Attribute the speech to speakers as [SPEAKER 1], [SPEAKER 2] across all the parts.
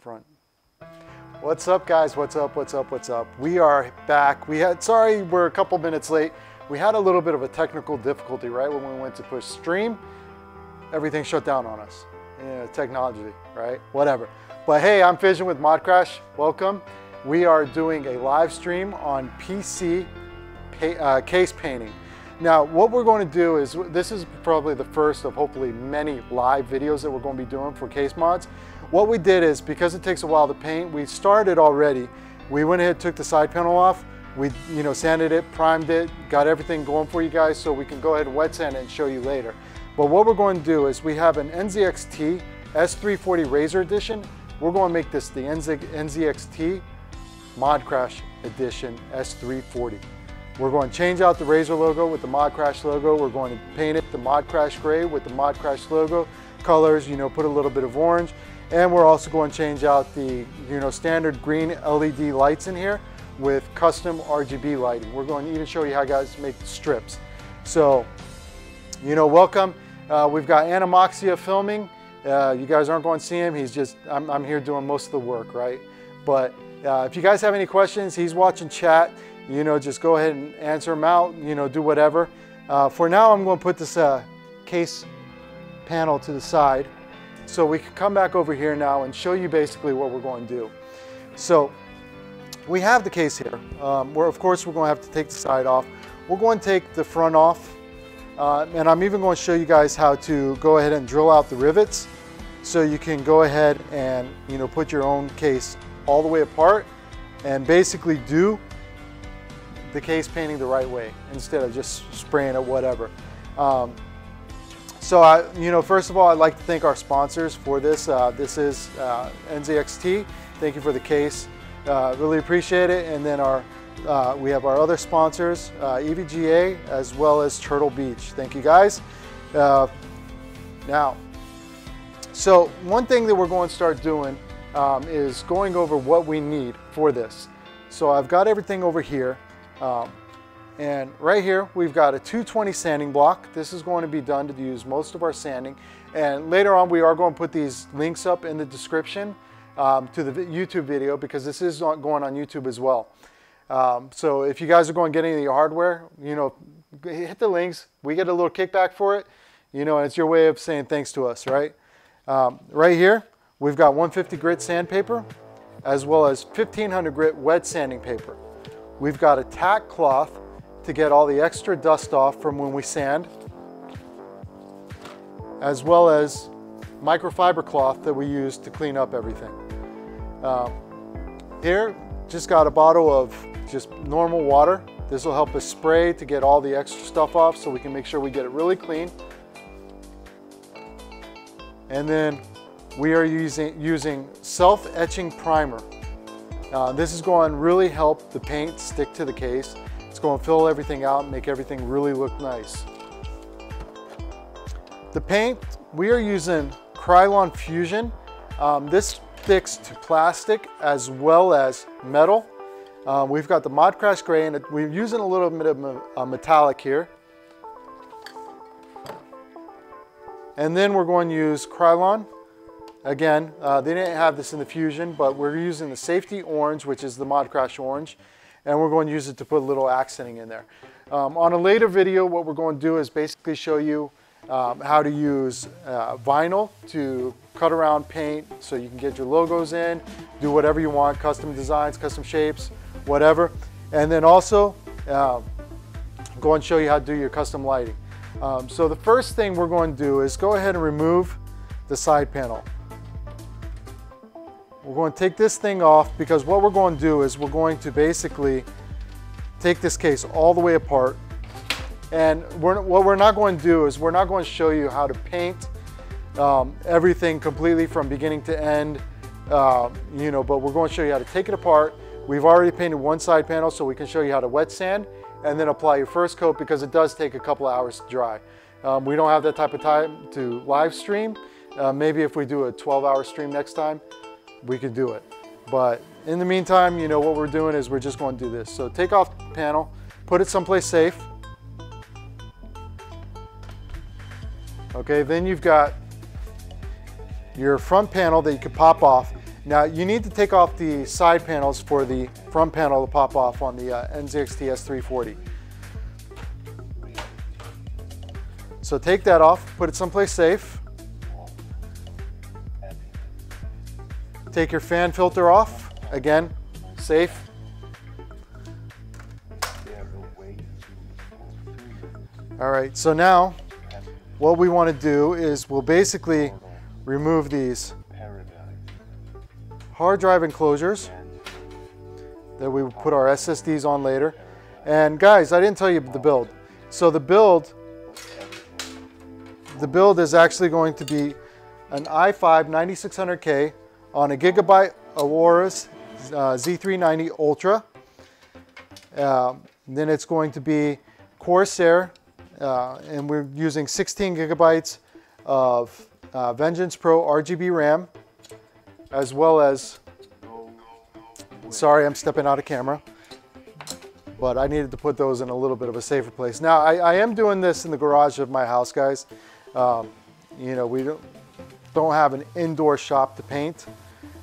[SPEAKER 1] front. What's up, guys? What's up? What's up? What's up? We are back. Sorry, we're a couple minutes late. We had a little bit of a technical difficulty, right? When we went to push stream, everything shut down on us. Technology, right? Whatever. But hey, I'm Fission with ModCrash. Welcome. We are doing a live stream on PC case painting. Now, what we're going to do is, this is probably the first of hopefully many live videos that we're going to be doing for case mods. What we did is, because it takes a while to paint, we started already. We went ahead, took the side panel off. We sanded it, primed it, got everything going for you guys so we can go ahead and wet sand it and show you later. But what we're going to do is, we have an NZXT S340 Razor Edition. We're going to make this the NZXT ModCrash Edition S340. We're going to change out the Razor logo with the ModCrash logo. We're going to paint it the ModCrash gray with the ModCrash logo. Colors, put a little bit of orange. And we're also going to change out the, standard green LED lights in here with custom RGB lighting. We're going to even show you how guys make the strips. So, welcome. We've got Animoxia filming. You guys aren't going to see him. He's just, I'm here doing most of the work, right? But if you guys have any questions, he's watching chat. Just go ahead and answer them out, do whatever. For now, I'm going to put this case panel to the side so we can come back over here now and show you basically what we're going to do. So we have the case here. Of course, we're going to have to take the side off. We're going to take the front off. And I'm even going to show you guys how to go ahead and drill out the rivets so you can go ahead and put your own case all the way apart and basically do the case painting the right way instead of just spraying it whatever. So first of all, I'd like to thank our sponsors for this. This is NZXT. Thank you for the case. Really appreciate it. And then we have our other sponsors, EVGA as well as Turtle Beach. Thank you guys. Now, so one thing that we're going to start doing is going over what we need for this. So I've got everything over here. And right here, we've got a 220 sanding block. This is going to be done to use most of our sanding. And later on, we are going to put these links up in the description to the YouTube video because this is going on YouTube as well. So if you guys are going to get any of your hardware, hit the links. We get a little kickback for it, and it's your way of saying thanks to us, right? Right here, we've got 150 grit sandpaper as well as 1500 grit wet sanding paper. We've got a tack cloth to get all the extra dust off from when we sand, as well as microfiber cloth that we use to clean up everything. Here, just got a bottle of just normal water. This will help us spray to get all the extra stuff off so we can make sure we get it really clean. And then we are using self-etching primer. This is going to really help the paint stick to the case. It's going to fill everything out and make everything really look nice. The paint, we are using Krylon Fusion. This sticks to plastic as well as metal. We've got the ModCrash gray and we're using a little bit of metallic here. And then we're going to use Krylon. Again, they didn't have this in the Fusion, but we're using the Safety Orange, which is the ModCrash Orange, and we're going to use it to put a little accenting in there. On a later video, what we're going to do is basically show you how to use vinyl to cut around paint so you can get your logos in, do whatever you want, custom designs, custom shapes, whatever. And then also go and show you how to do your custom lighting. So the first thing we're going to do is go ahead and remove the side panel. We're going to take this thing off because what we're going to do is we're going to basically take this case all the way apart. And what we're not going to do is we're not going to show you how to paint everything completely from beginning to end, but we're going to show you how to take it apart. We've already painted one side panel so we can show you how to wet sand and then apply your first coat because it does take a couple hours to dry. We don't have that type of time to live stream. Maybe if we do a 12-hour stream next time, we could do it. But in the meantime, what we're doing is we're just going to do this. So take off the panel, put it someplace safe. Okay, then you've got your front panel that you can pop off. Now you need to take off the side panels for the front panel to pop off on the NZXT S340. So take that off, put it someplace safe. Take your fan filter off, again, safe. All right, so now what we want to do is we'll basically remove these hard drive enclosures that we will put our SSDs on later. And guys, I didn't tell you the build. So the build is actually going to be an i5 9600K on a Gigabyte Aorus Z390 Ultra. Then it's going to be Corsair, and we're using 16 gigabytes of Vengeance Pro RGB RAM, as well as, sorry, I'm stepping out of camera, but I needed to put those in a little bit of a safer place. Now, I am doing this in the garage of my house, guys. You know, we don't have an indoor shop to paint,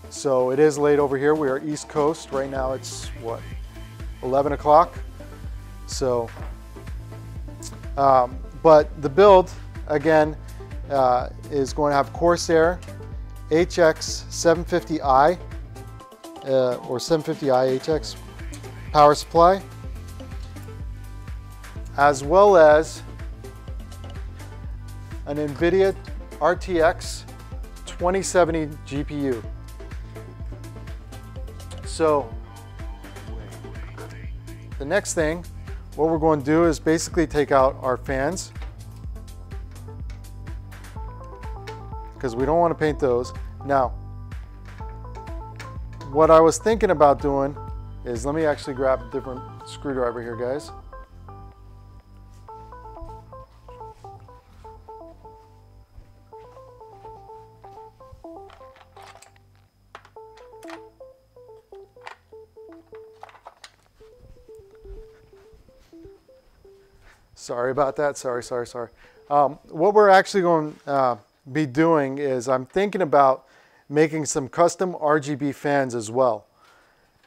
[SPEAKER 1] so it is late over here. We are East Coast. Right now it's, what, 11 o'clock? So, but the build, again, is going to have Corsair HX 750i or 750i HX power supply, as well as an NVIDIA RTX 2070 GPU. So the next thing, what we're going to do is basically take out our fans, because we don't want to paint those. Now, what I was thinking about doing is, let me actually grab a different screwdriver here, guys. Sorry about that, sorry. What we're actually going to be doing is, I'm thinking about making some custom RGB fans as well.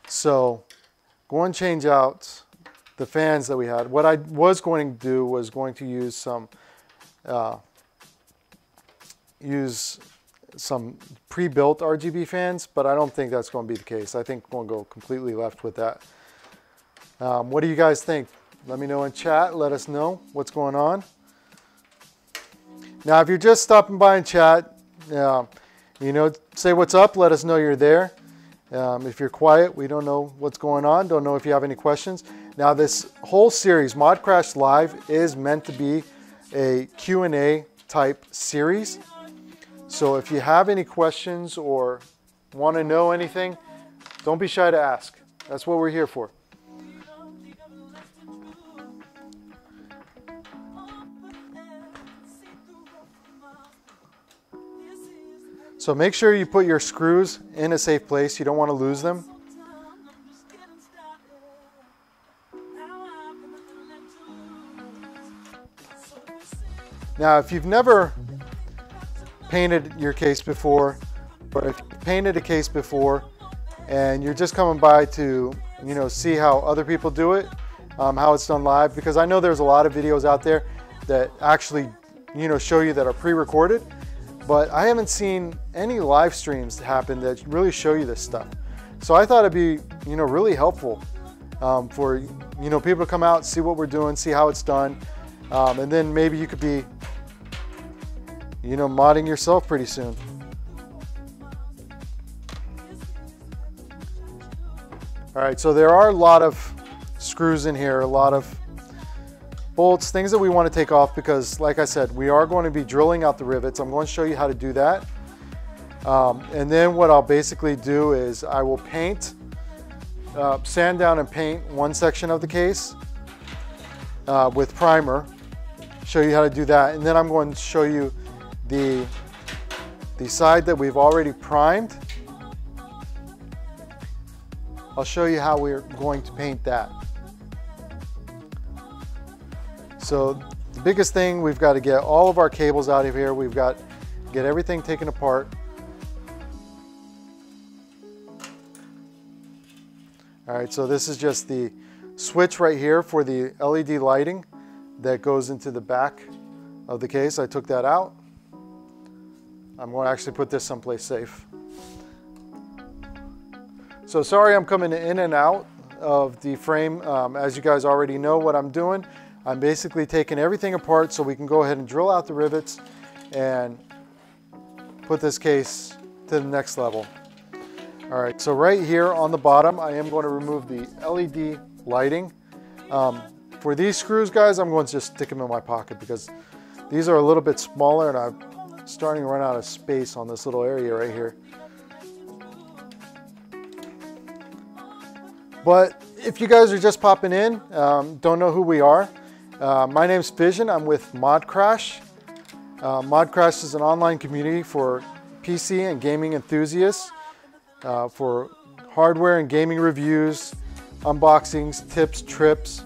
[SPEAKER 1] So go and change out the fans that we had. What I was going to do was going to use some pre-built RGB fans, but I don't think that's going to be the case. I think we're going to go completely left with that. What do you guys think? Let me know in chat. Let us know what's going on. Now, if you're just stopping by in chat, you know, say what's up. Let us know you're there. If you're quiet, we don't know what's going on. Don't know if you have any questions. Now, this whole series, ModCrash Live, is meant to be a Q&A type series. So if you have any questions or want to know anything, don't be shy to ask. That's what we're here for. So make sure you put your screws in a safe place. You don't want to lose them. Now, if you've never painted your case before, or if you've painted a case before and you're just coming by to, you know, see how other people do it, how it's done live, because I know there's a lot of videos out there that actually, you know, show you that are pre-recorded. But I haven't seen any live streams happen that really show you this stuff. So I thought it'd be, you know, really helpful for, you know, people to come out, see what we're doing, see how it's done. And then maybe you could be, you know, modding yourself pretty soon. All right, so there are a lot of screws in here, a lot of bolts, things that we want to take off, because like I said, we are going to be drilling out the rivets. I'm going to show you how to do that. And then what I'll basically do is I will paint, sand down and paint one section of the case with primer, show you how to do that. And then I'm going to show you the side that we've already primed. I'll show you how we're going to paint that. So the biggest thing, we've got to get all of our cables out of here. We've got to get everything taken apart. All right, so this is just the switch right here for the LED lighting that goes into the back of the case. I took that out. I'm going to actually put this someplace safe. So sorry I'm coming in and out of the frame. As you guys already know what I'm doing, I'm basically taking everything apart so we can go ahead and drill out the rivets and put this case to the next level. All right, so right here on the bottom, I am going to remove the LED lighting. For these screws, guys, I'm going to just stick them in my pocket because these are a little bit smaller and I'm starting to run out of space on this little area right here. But if you guys are just popping in, don't know who we are, my name's Vision. I'm with ModCrash. ModCrash is an online community for PC and gaming enthusiasts, for hardware and gaming reviews, unboxings, tips, tricks,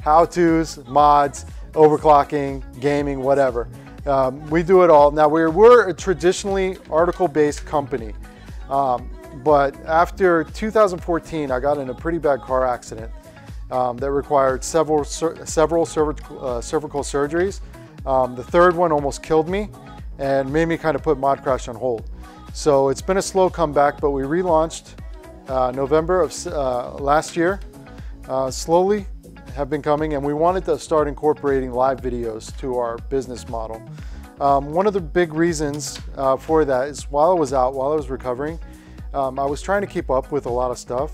[SPEAKER 1] how-tos, mods, overclocking, gaming, whatever. We do it all. Now we're a traditionally article-based company, but after 2014, I got in a pretty bad car accident that required several cervical surgeries. The third one almost killed me and made me kind of put ModCrash on hold. So it's been a slow comeback, but we relaunched November of last year. Slowly have been coming, and we wanted to start incorporating live videos to our business model. One of the big reasons for that is while I was recovering, I was trying to keep up with a lot of stuff,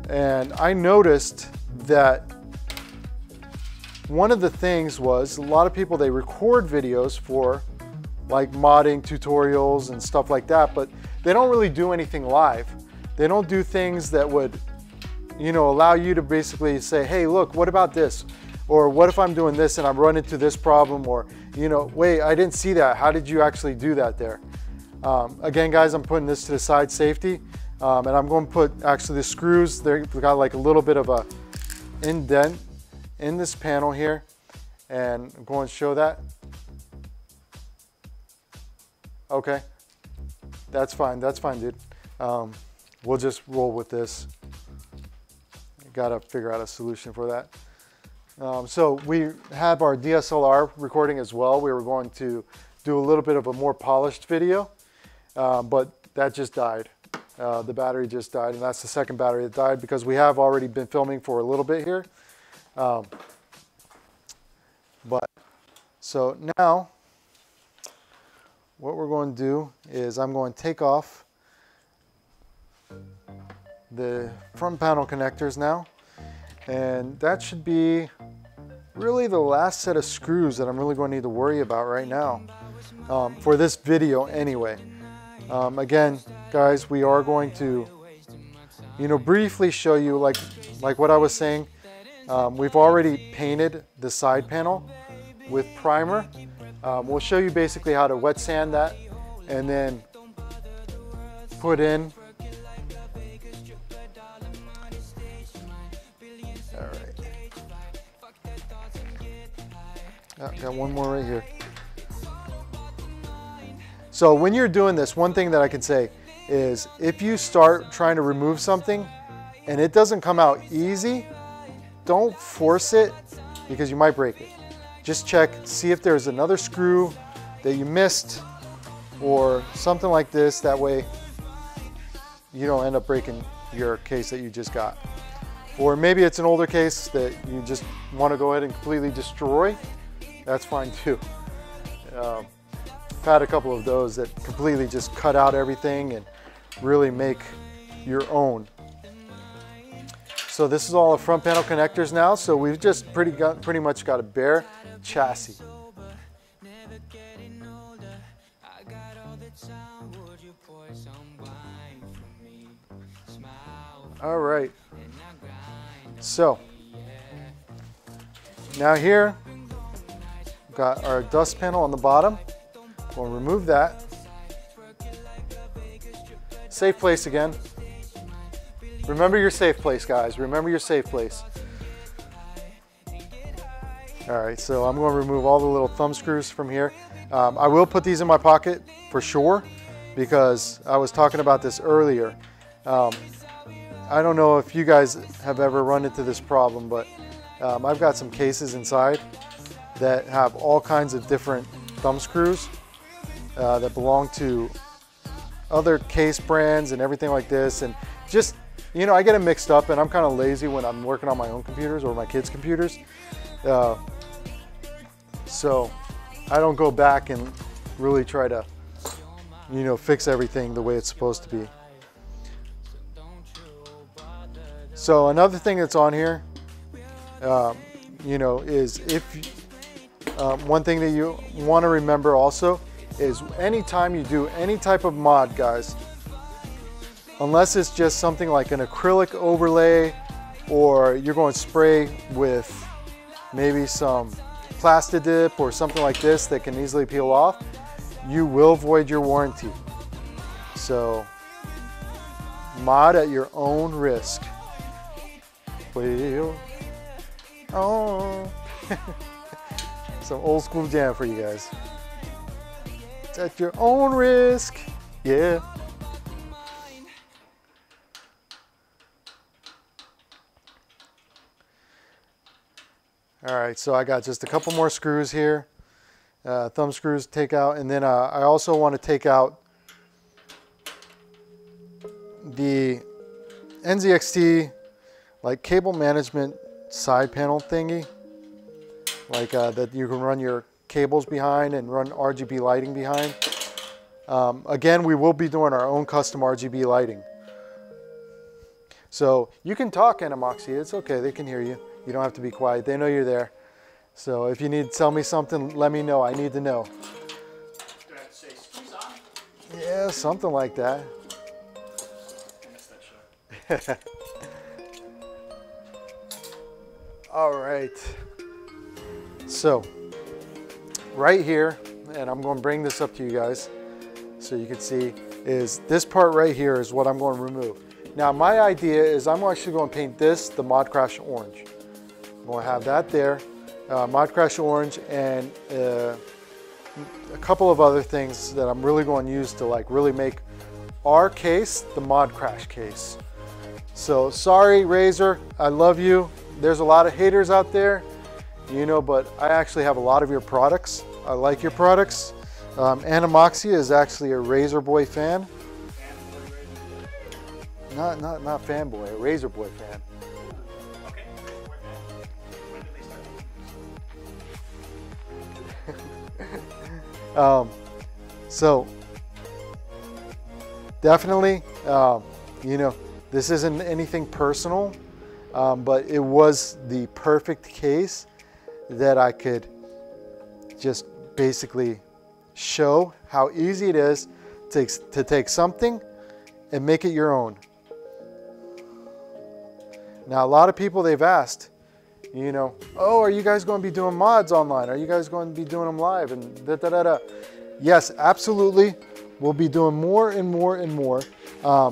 [SPEAKER 1] and I noticed that one of the things was a lot of people, they record videos for like modding tutorials and stuff like that, but they don't really do anything live. They don't do things that would, you know, allow you to basically say, hey, look, what about this? Or what if I'm doing this and I'm running into this problem? Or, you know, wait, I didn't see that. How did you actually do that there? Again, guys, I'm putting this to the side safety, and I'm going to put actually the screws, they've got like a little bit of a indent in this panel here, and I'm going to show that. Okay, that's fine, dude. We'll just roll with this. Got to figure out a solution for that. So we have our DSLR recording as well. We were going to do a little bit of a more polished video, but that just died. The battery just died, and that's the second battery that died because we have already been filming for a little bit here. So now what we're going to do is I'm going to take off the front panel connectors now, and that should be really the last set of screws that I'm really going to need to worry about right now, for this video anyway. Again, guys, we are going to, you know, briefly show you like what I was saying. We've already painted the side panel with primer. We'll show you basically how to wet sand that and then put in. All right. Got one more right here. So when you're doing this, one thing that I can say is if you start trying to remove something and it doesn't come out easy, don't force it because you might break it. Just check, see if there's another screw that you missed or something like this. That way you don't end up breaking your case that you just got. Or maybe it's an older case that you just want to go ahead and completely destroy. That's fine too. I've had a couple of those that completely just cut out everything and really make your own. So this is all the front panel connectors now. So we've just pretty much got a bare chassis. All right. So now here, we've got our dust panel on the bottom. We'll remove that. Safe place again. Remember your safe place, guys. Remember your safe place. All right, so I'm going to remove all the little thumb screws from here. I will put these in my pocket for sure because I was talking about this earlier. I don't know if you guys have ever run into this problem, but I've got some cases inside that have all kinds of different thumb screws that belong to other case brands and everything like this. And just, you know, I get them mixed up, and I'm kind of lazy when I'm working on my own computers or my kids' computers. So I don't go back and really try to, you know, fix everything the way it's supposed to be. So another thing that's on here, you know, is one thing that you want to remember also is anytime you do any type of mod, guys, unless it's just something like an acrylic overlay, or you're going to spray with maybe some plastic dip or something like this that can easily peel off, you will void your warranty. So mod at your own risk. Well, oh. Some old school jam for you guys. It's at your own risk. Yeah. All right, so I got just a couple more screws here. Thumb screws to take out, and then I also want to take out the NZXT like cable management side panel thingy, like that you can run your cables behind and run RGB lighting behind. Again, we will be doing our own custom RGB lighting. So you can talk, Animoxia, it's okay, they can hear you. You don't have to be quiet, they know you're there. So if you need to tell me something, let me know, I need to know.
[SPEAKER 2] Do I have to say squeeze on?
[SPEAKER 1] Yeah, something like that.
[SPEAKER 2] I missed that show.
[SPEAKER 1] All right, so right here, and I'm going to bring this up to you guys so you can see, is this part right here is what I'm going to remove. Now my idea is I'm actually going to paint this the ModCrash orange. I'm going to have that there, ModCrash orange, and a couple of other things that I'm really going to use to like really make our case the ModCrash case. So sorry, Razer, I love you. There's a lot of haters out there, you know, but I actually have a lot of your products. I like your products. Animoxia is actually a Razer Boy fan. Not fanboy, a Razer Boy fan.
[SPEAKER 2] Okay. When did they start?
[SPEAKER 1] So definitely, you know, this isn't anything personal. But it was the perfect case that I could just basically show how easy it is to take something and make it your own. Now, a lot of people, they've asked, you know, oh, are you guys going to be doing mods online? Are you guys going to be doing them live? And da da da da. Yes, absolutely. We'll be doing more and more and more. A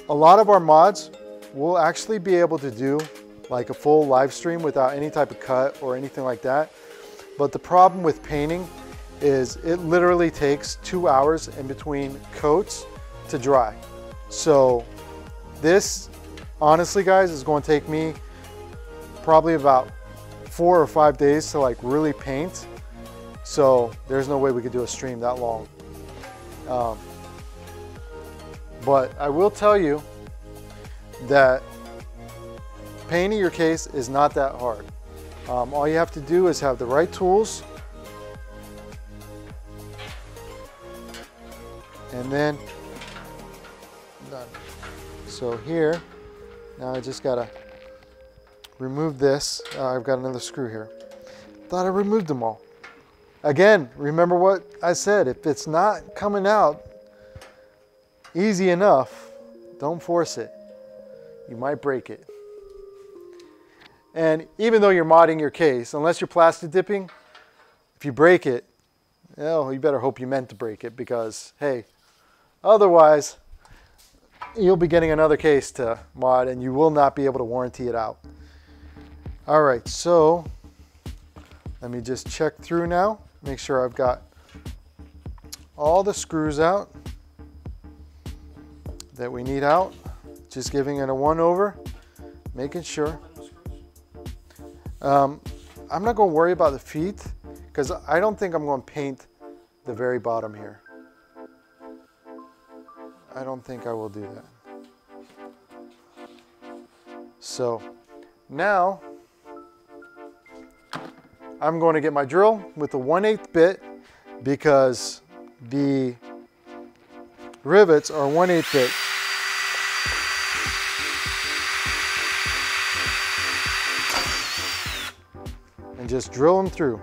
[SPEAKER 1] lot of our mods we'll actually be able to do like a full live stream without any type of cut or anything like that. But the problem with painting is it literally takes 2 hours in between coats to dry. So this, honestly guys, is going to take me probably about 4 or 5 days to like really paint. So there's no way we could do a stream that long. But I will tell you that painting your case is not that hard. All you have to do is have the right tools, and then done. So here, now I just gotta remove this. I've got another screw here. Thought I removed them all. Again, remember what I said, if it's not coming out easy enough, don't force it. You might break it. And even though you're modding your case, unless you're plastic dipping, if you break it, oh, you better hope you meant to break it, because hey, otherwise you'll be getting another case to mod and you will not be able to warranty it out. All right, so let me just check through now, make sure I've got all the screws out. that we need out. Just giving it a one over, making sure. I'm not going to worry about the feet because I don't think I'm going to paint the very bottom here. I don't think I will do that. So now I'm going to get my drill with the 1/8 bit because the rivets are 1/8 bit. And just drill them through.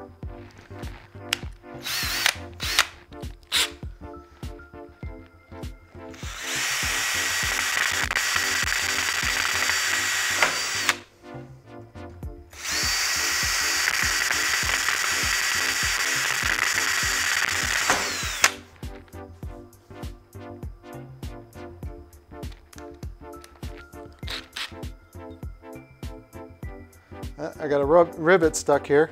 [SPEAKER 1] I got a rivet stuck here.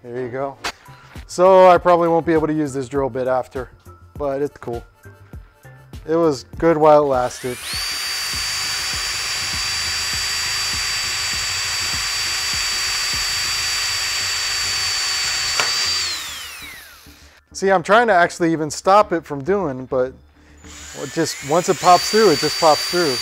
[SPEAKER 1] There you go. So I probably won't be able to use this drill bit after, but it's cool. It was good while it lasted. See, I'm trying to actually even stop it from doing, but just once it pops through, it just pops through.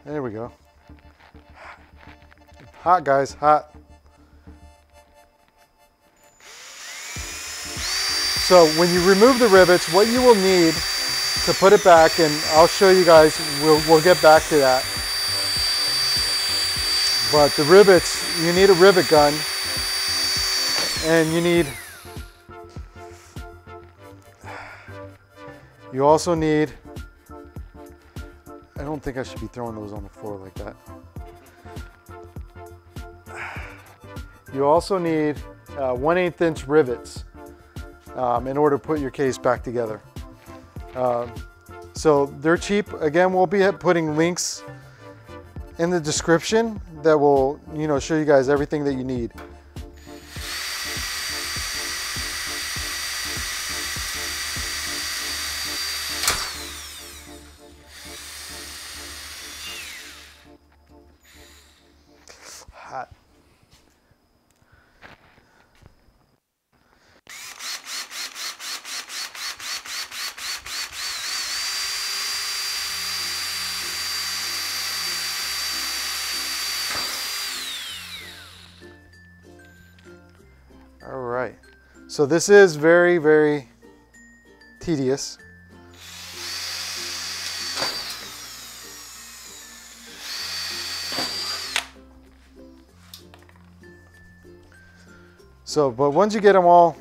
[SPEAKER 1] There we go. Hot, guys, hot. So when you remove the rivets, what you will need to put it back, and I'll show you guys, we'll get back to that. But the rivets, you need a rivet gun, and you also need, I don't think I should be throwing those on the floor like that. You also need 1/8 inch rivets in order to put your case back together. So they're cheap. Again, we'll be putting links in the description that will, show you guys everything that you need. Hot. All right, so this is very, very tedious. So, but once you get them all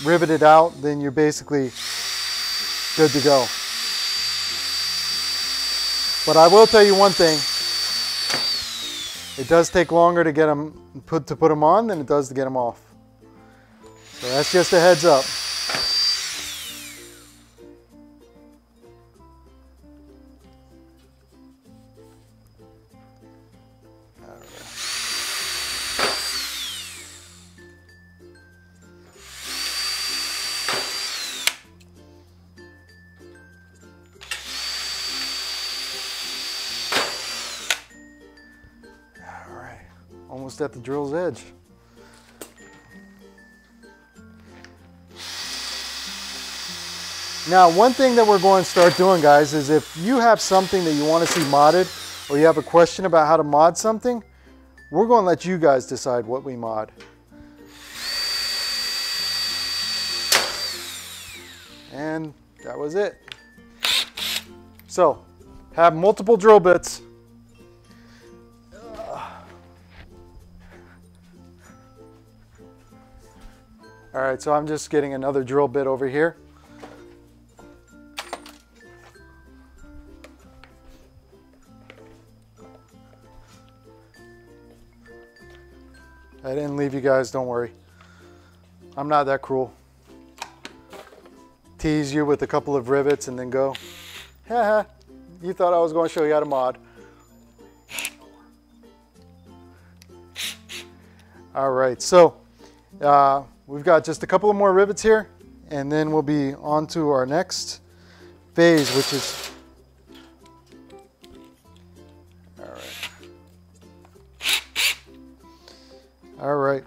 [SPEAKER 1] riveted out, then you're basically good to go. But I will tell you one thing, it does take longer to get them put them on than it does to get them off. So that's just a heads up. Almost at the drill's edge. Now, one thing that we're going to start doing, guys, is if you have something that you want to see modded, or you have a question about how to mod something, we're going to let you guys decide what we mod. And that was it. So, have multiple drill bits. All right, so I'm just getting another drill bit over here. I didn't leave you guys, don't worry. I'm not that cruel. tease you with a couple of rivets and then go, haha, you thought I was going to show you how to mod. All right, so we've got just a couple of more rivets here, and then we'll be on to our next phase, which is, all right.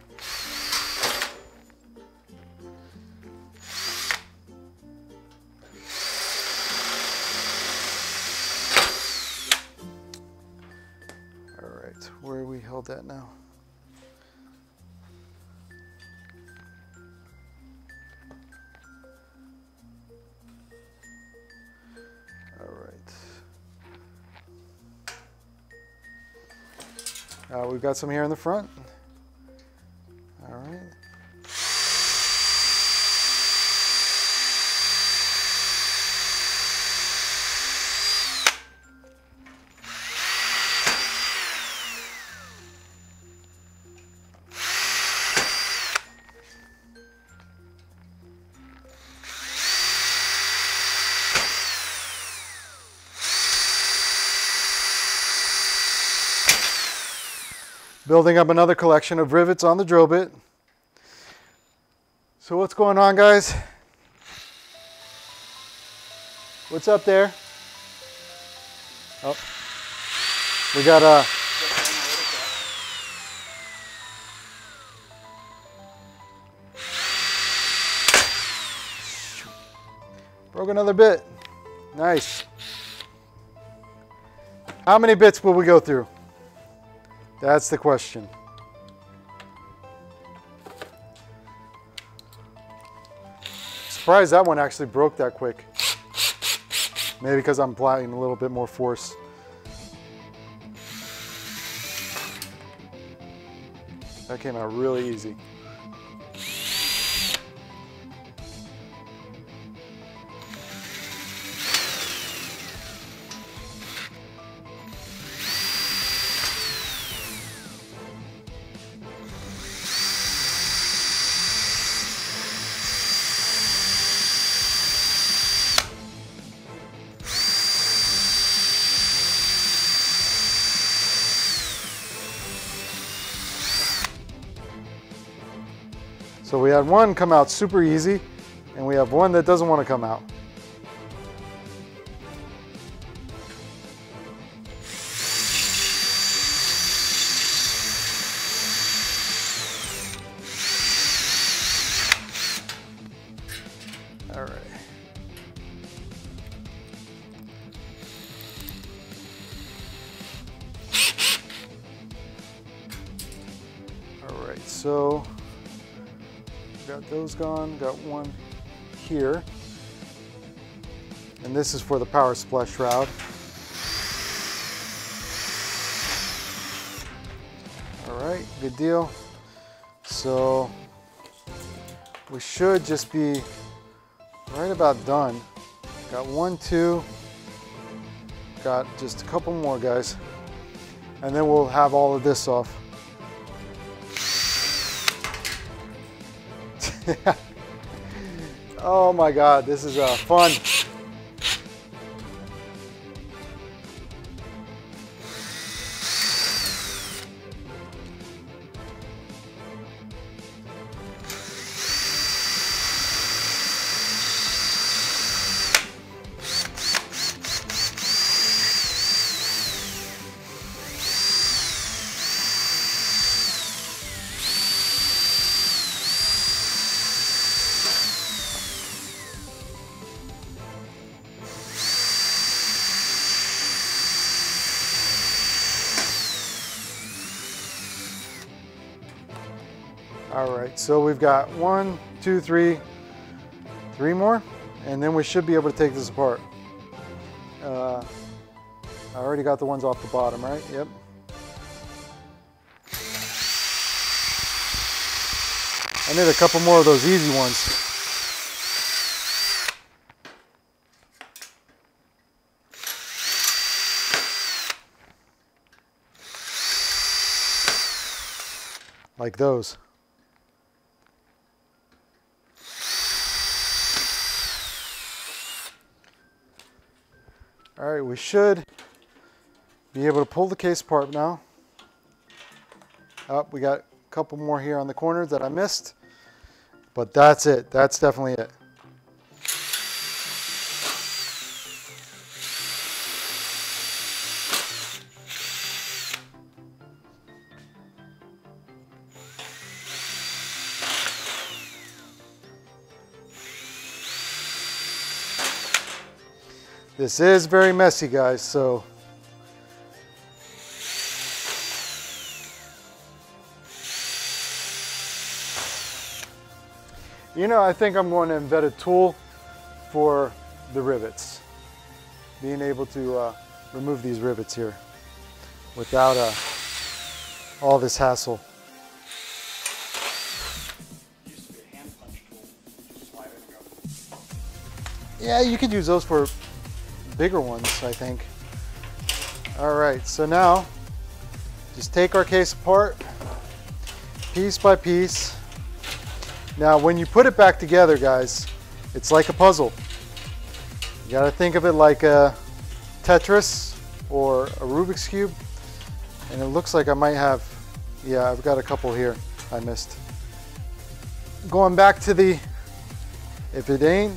[SPEAKER 1] Where we held that now? All right. We've got some here in the front. All right. Building up another collection of rivets on the drill bit. So what's going on, guys? What's up there? Oh, we got broke another bit. Nice. How many bits will we go through? That's the question. Surprised that one actually broke that quick. Maybe because I'm applying a little bit more force. That came out really easy. So we had one come out super easy, and we have one that doesn't want to come out. All right. All right, so got those gone, got one here. And this is for the power splash shroud. All right, good deal. So we should just be right about done. Got 1, 2, got just a couple more, guys. And then we'll have all of this off. Oh my God, this is fun. All right, so we've got 1, 2, 3 more, and then we should be able to take this apart. I already got the ones off the bottom, right? Yep. I need a couple more of those easy ones. Like those. All right, we should be able to pull the case apart now. Oh, we got a couple more here on the corners that I missed, but that's it. That's definitely it. This is very messy, guys, so you know, I think I'm going to invent a tool for the rivets. Being able to remove these rivets here without all this hassle.
[SPEAKER 2] Used to be a hand punch tool. Just slide it and go.
[SPEAKER 1] Yeah, you could use those for bigger ones, I think. All right, so now just take our case apart piece by piece. Now, when you put it back together, guys, it's like a puzzle. You gotta think of it like a Tetris or a Rubik's Cube. And it looks like I might have, yeah, I've got a couple here I missed. Going back to the, if it ain't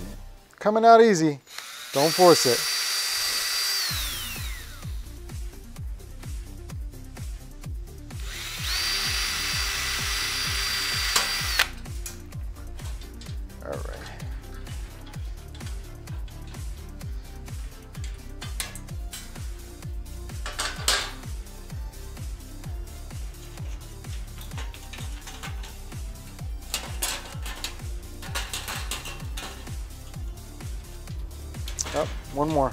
[SPEAKER 1] coming out easy, don't force it. All right. Oh, one more.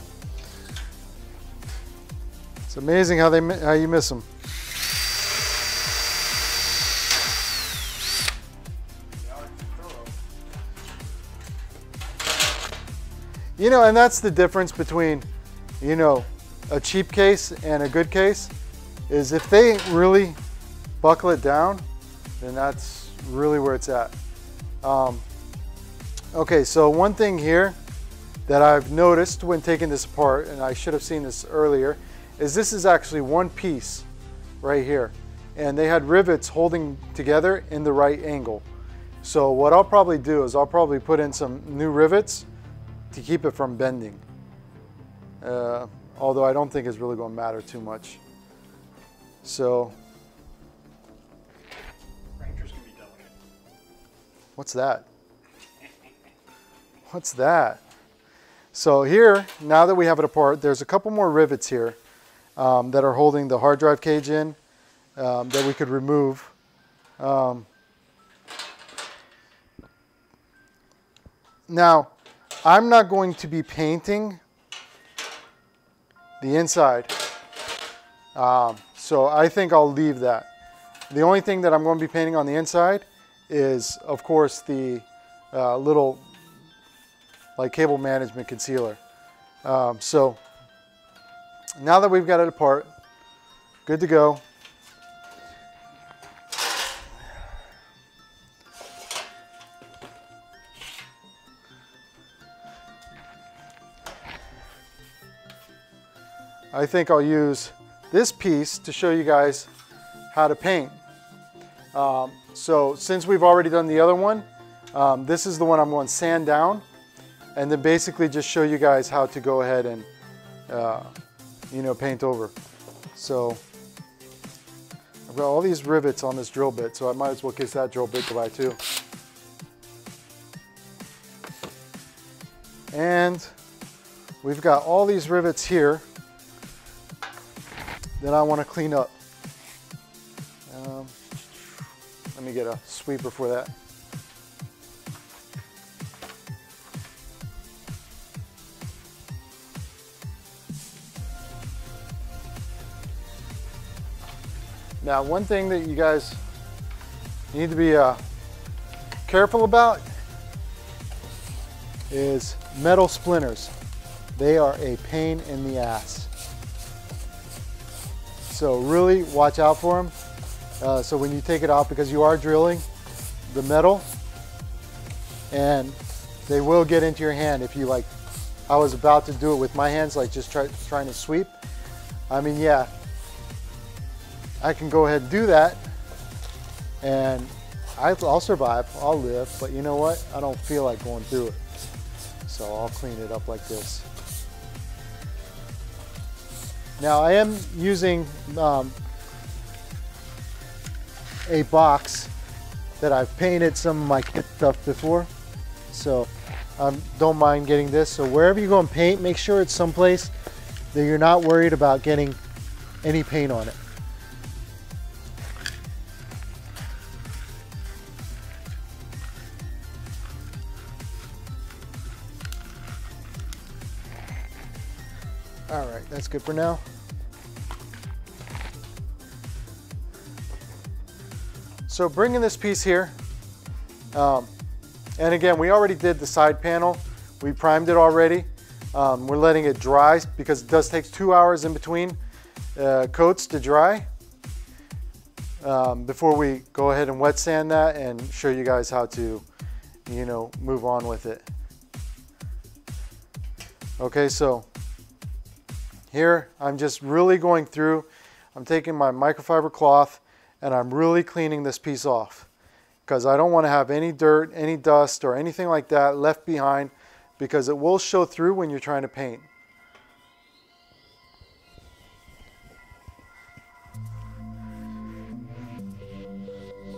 [SPEAKER 1] It's amazing how you miss them. You know, and that's the difference between, you know, a cheap case and a good case, is if they really buckle it down, then that's really where it's at. Okay, so one thing here that I've noticed when taking this apart, and I should have seen this earlier, is this is actually one piece right here. And they had rivets holding together in the right angle. So what I'll probably do is I'll probably put in some new rivets to keep it from bending. Although I don't think it's really going to matter too much. So,
[SPEAKER 2] Rangers can be delicate.
[SPEAKER 1] what's that? What's that? So here, now that we have it apart, there's a couple more rivets here that are holding the hard drive cage in that we could remove. Now, I'm not going to be painting the inside, so I think I'll leave that. The only thing that I'm going to be painting on the inside is, of course, the little like cable management concealer. So now that we've got it apart, good to go. I think I'll use this piece to show you guys how to paint. So since we've already done the other one, this is the one I'm going to sand down, and then basically just show you guys how to go ahead and you know, paint over. So I've got all these rivets on this drill bit, so I might as well kiss that drill bit goodbye too. And we've got all these rivets here that I want to clean up. Let me get a sweeper for that. Now, one thing that you guys need to be careful about is metal splinters. They are a pain in the ass. So really watch out for them. So when you take it off, because you are drilling the metal, and they will get into your hand if you like I was about to do it with my hands, like just trying to sweep. I mean, yeah, I can go ahead and do that and I'll survive, I'll live, but you know what? I don't feel like going through it. So I'll clean it up like this. Now I am using a box that I've painted some of my kit stuff before. So don't mind getting this. So wherever you go and paint, make sure it's someplace that you're not worried about getting any paint on it. All right, that's good for now. So bringing this piece here, and again, we already did the side panel. We primed it already. We're letting it dry because it does take 2 hours in between coats to dry before we go ahead and wet sand that and show you guys how to, you know, move on with it. Okay, so here I'm just really going through. I'm taking my microfiber cloth and I'm really cleaning this piece off because I don't want to have any dirt, any dust, or anything like that left behind, because it will show through when you're trying to paint.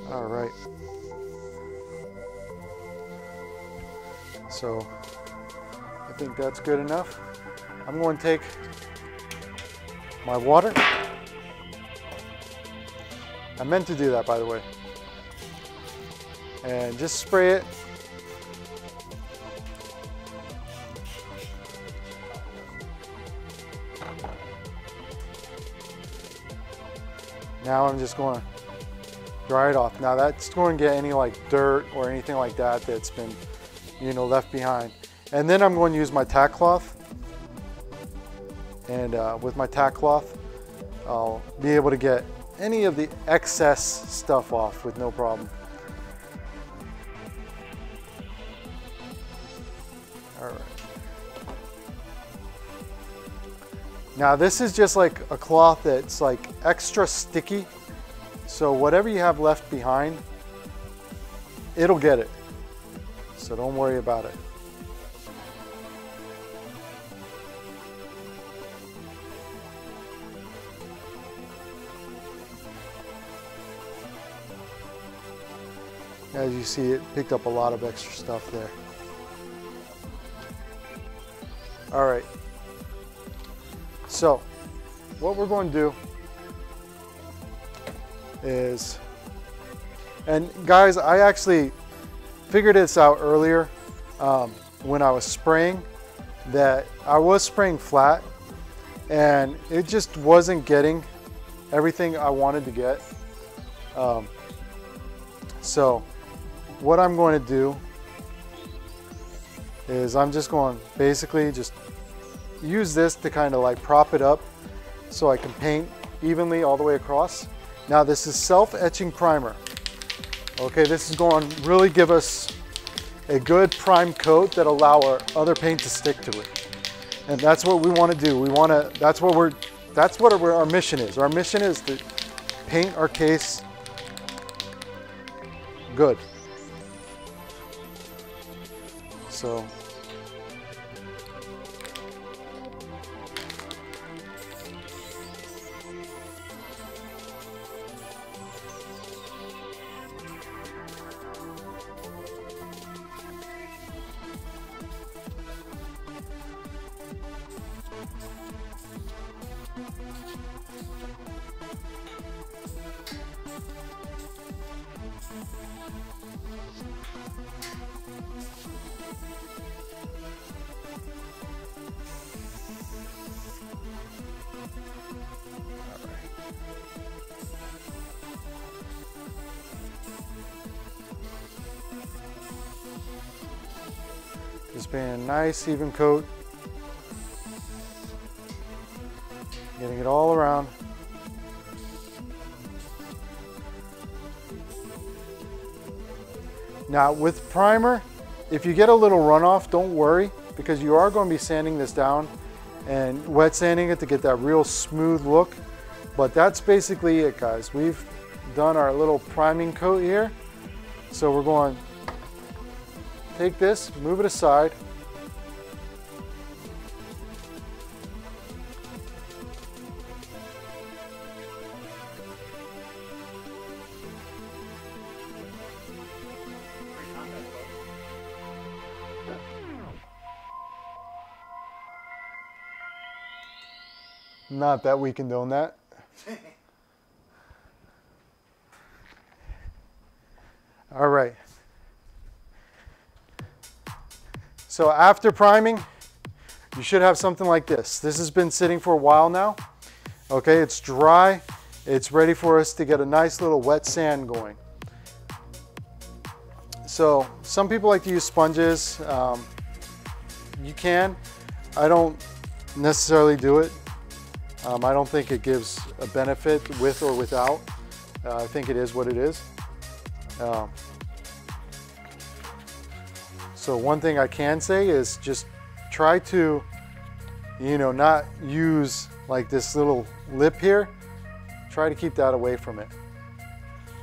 [SPEAKER 1] All right. So I think that's good enough. I'm going to take my water. I meant to do that, by the way. And just spray it. Now I'm just going to dry it off. Now that's going to get any like dirt or anything like that that's been, you know, left behind. And then I'm going to use my tack cloth. And with my tack cloth, I'll be able to get any of the excess stuff off with no problem. All right. Now this is just like a cloth that's like extra sticky. So whatever you have left behind, it'll get it. So don't worry about it. As you see, it picked up a lot of extra stuff there. All right. So what we're going to do is, and guys, I actually figured this out earlier when I was spraying, that I was spraying flat and it just wasn't getting everything I wanted to get. So what I'm going to do is I'm just going to basically just use this to kind of like prop it up so I can paint evenly all the way across. Now this is self-etching primer. Okay, this is going to really give us a good prime coat that allow our other paint to stick to it. And that's what we want to do. We want to, that's what our mission is. Our mission is to paint our case good. So just being a nice even coat, getting it all around. Now with primer, if you get a little runoff, don't worry, because you are going to be sanding this down and wet sanding it to get that real smooth look. But that's basically it, guys. We've done our little priming coat here. So we're going to take this, move it aside. Not that we condone that. All right. So after priming, you should have something like this. This has been sitting for a while now. Okay, it's dry. It's ready for us to get a nice little wet sand going. So some people like to use sponges. You can. I don't necessarily do it. I don't think it gives a benefit with or without. I think it is what it is. So one thing I can say is just try to, not use like this little lip here. Try to keep that away from it.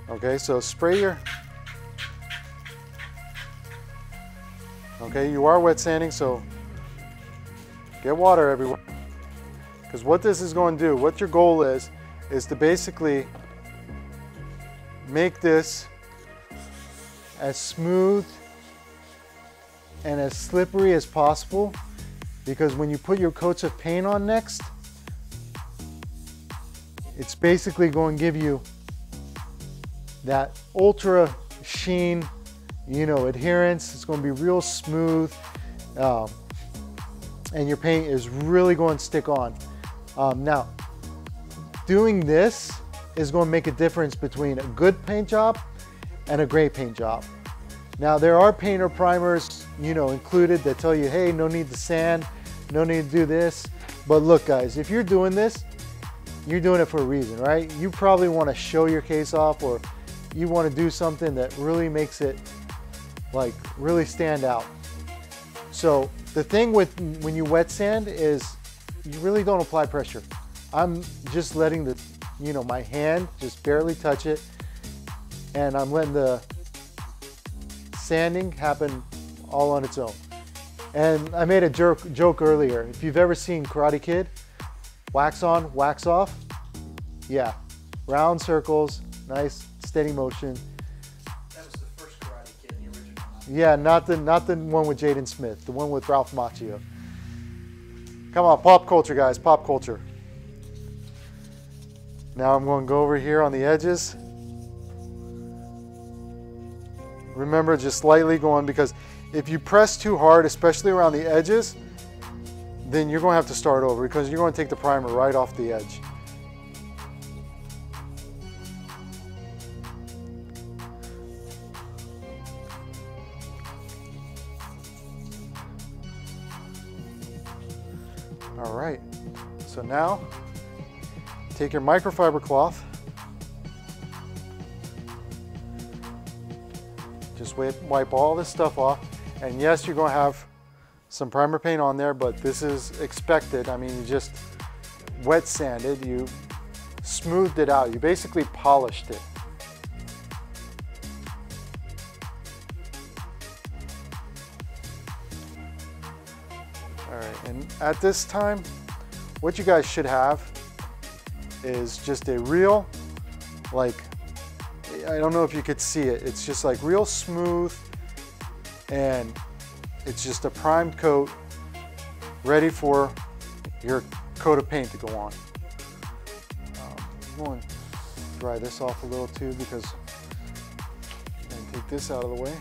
[SPEAKER 1] Okay, so spray your, okay, you are wet sanding, so get water everywhere. Because what this is going to do, what your goal is to basically make this as smooth and as slippery as possible, because when you put your coats of paint on next, it's basically going to give you that ultra sheen, adherence. It's going to be real smooth, and your paint is really going to stick on. Now, doing this is going to make a difference between a good paint job and a great paint job. Now, there are painter primers, included that tell you, hey, no need to sand, no need to do this. But look, guys, if you're doing this, you're doing it for a reason, right? You probably want to show your case off, or you want to do something that really makes it really stand out. So the thing with when you wet sand is you really don't apply pressure. I'm just letting my hand just barely touch it, and I'm letting the sanding happen all on its own. And I made a joke earlier. If you've ever seen Karate Kid, wax on, wax off, yeah, round circles, nice steady motion.
[SPEAKER 2] That was the first Karate Kid, the original.
[SPEAKER 1] Yeah, not the one with Jaden Smith, the one with Ralph Macchio. Come on, pop culture, guys, pop culture. Now I'm going to go over here on the edges. Remember, just slightly going, because if you press too hard, especially around the edges, then you're going to have to start over, because you're going to take the primer right off the edge. All right, so now take your microfiber cloth, just wipe all this stuff off, and yes, you're going to have some primer paint on there, but this is expected. I mean, you just wet sanded, you smoothed it out, you basically polished it. All right, and at this time, what you guys should have is just a real, I don't know if you could see it, it's just like real smooth, and it's just a primed coat ready for your coat of paint to go on. I'm going to dry this off a little too, because I'm going to take this out of the way.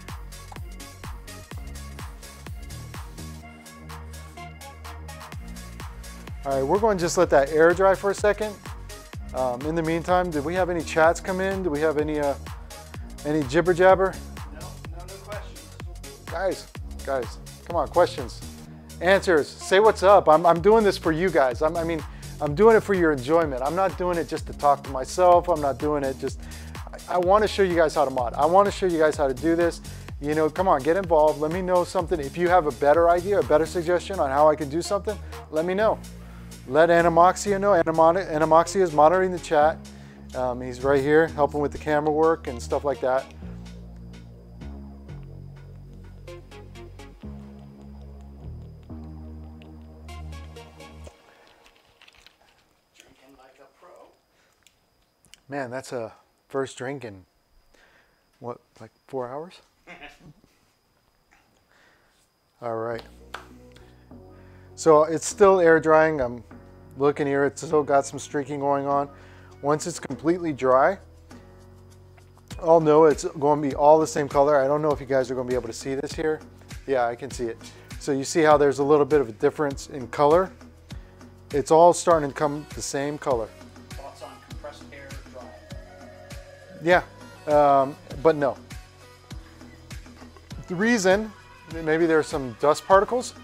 [SPEAKER 1] All right, we're going to just let that air dry for a second. In the meantime, did we have any chats come in? Do we have any jibber jabber?
[SPEAKER 2] No questions.
[SPEAKER 1] Guys, come on, questions, answers. Say what's up. I'm doing this for you guys. I'm doing it for your enjoyment. I'm not doing it just to talk to myself. I'm not doing it just. I want to show you guys how to mod. I want to show you guys how to do this, You know, come on, get involved. Let me know something. If you have a better idea, a better suggestion on how I can do something, let me know. Let Animoxia know. Animoxia is monitoring the chat. He's right here helping with the camera work and stuff like that.
[SPEAKER 2] Drinking like a pro.
[SPEAKER 1] Man, that's a first drink in, what, like 4 hours? All right. So it's still air drying. I'm looking here, it's still got some streaking going on. Once it's completely dry, I'll know it's going to be all the same color. I don't know if you guys are going to be able to see this here. Yeah, I can see it. So you see how there's a little bit of a difference in color? It's all starting to come the same color.
[SPEAKER 2] Thoughts on compressed air drying?
[SPEAKER 1] Yeah, but no. The reason, maybe there's some dust particles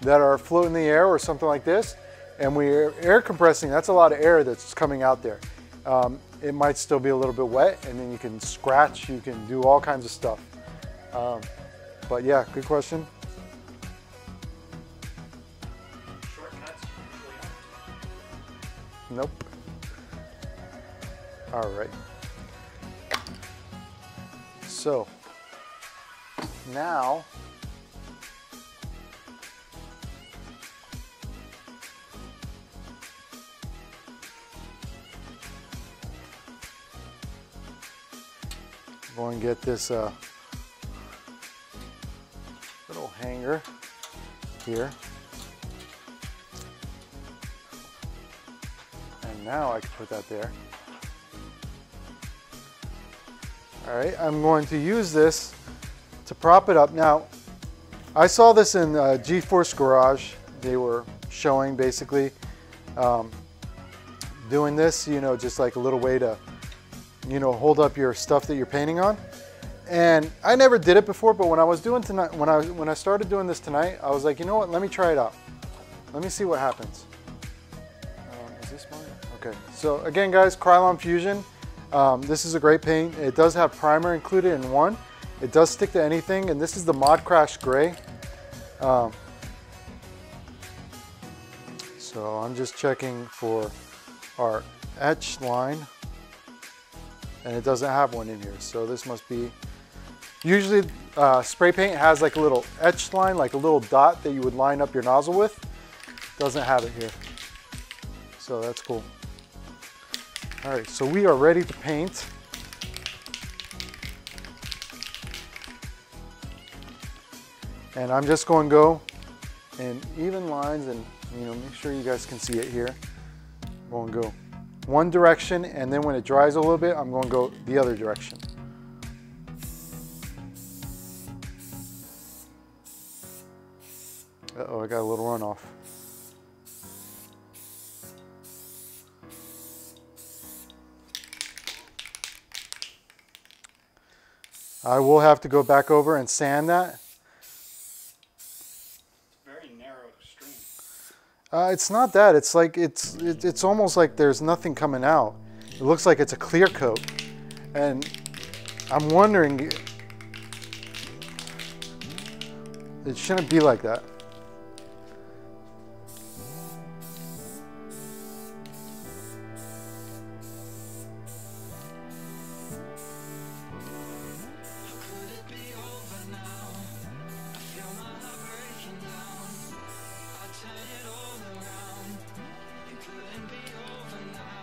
[SPEAKER 1] that are floating in the air or something like this, and we're air compressing, that's a lot of air that's coming out there. It might still be a little bit wet, and then you can scratch, you can do all kinds of stuff. But yeah, good question.
[SPEAKER 2] Shortcuts usually aren't.
[SPEAKER 1] Nope. All right. So now go and get this little hanger here. And now I can put that there. All right, I'm going to use this to prop it up. Now, I saw this in GeForce Garage. They were showing basically doing this, you know, just like a little way to, you know, hold up your stuff that you're painting on. And I never did it before, but when I was doing tonight, when I started doing this tonight, I was like, you know what, let me try it out. Let me see what happens. Is this mine? Okay, so again guys, Krylon Fusion. This is a great paint. It does have primer included in one. It does stick to anything, and this is the ModCrash Gray. So I'm just checking for our etch line. And it doesn't have one in here, so this must be, usually spray paint has like a little etched line, like a little dot that you would line up your nozzle with. Doesn't have it here, so that's cool. All right, so we are ready to paint. And I'm just going to go in even lines, and you know, make sure you guys can see it here. I'm going to go one direction, and then when it dries a little bit, I'm going to go the other direction. Uh-oh, I got a little runoff. I will have to go back over and sand that.
[SPEAKER 2] Very narrow stream.
[SPEAKER 1] It's not that. It's like it's almost like there's nothing coming out. It looks like it's a clear coat, and I'm wondering. It shouldn't be like that.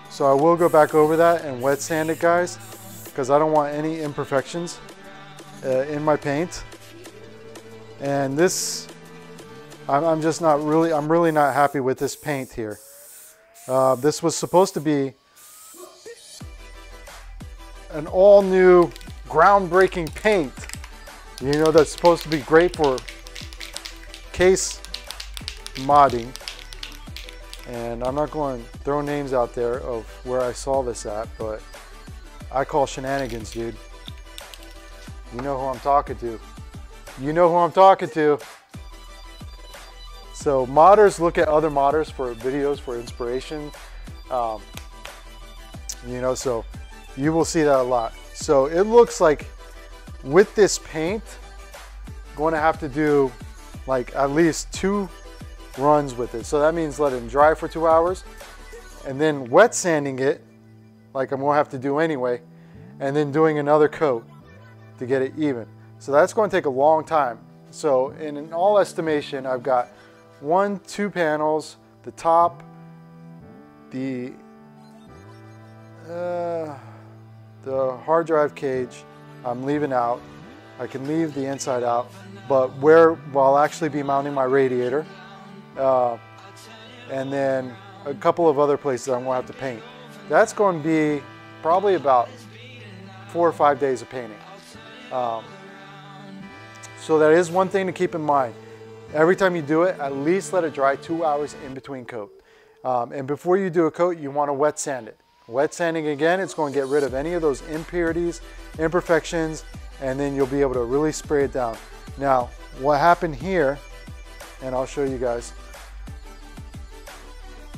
[SPEAKER 1] So I will go back over that and wet sand it, guys, because I don't want any imperfections in my paint. And this, I'm just not really, I'm really not happy with this paint here. This was supposed to be an all new groundbreaking paint. You know, that's supposed to be great for case modding. And I'm not going to throw names out there of where I saw this at, but I call shenanigans, dude. You know who I'm talking to. You know who I'm talking to. So modders look at other modders for videos for inspiration. You know, so you will see that a lot. So it looks like with this paint, I'm going to have to do like at least 2 runs with it. So that means letting it dry for 2 hours and then wet sanding it like I'm going to have to do anyway, and then doing another coat to get it even. So that's going to take a long time. So in all estimation, I've got 2 panels, the top, the hard drive cage I'm leaving out. I can leave the inside out, but where I'll actually be mounting my radiator, and then a couple of other places I'm going to have to paint. That's going to be probably about 4 or 5 days of painting. So that is one thing to keep in mind. Every time you do it, at least let it dry 2 hours in between coat. And before you do a coat, you want to wet sand it. Wet sanding again, it's going to get rid of any of those impurities, imperfections, and then you'll be able to really spray it down. Now, what happened here, and I'll show you guys.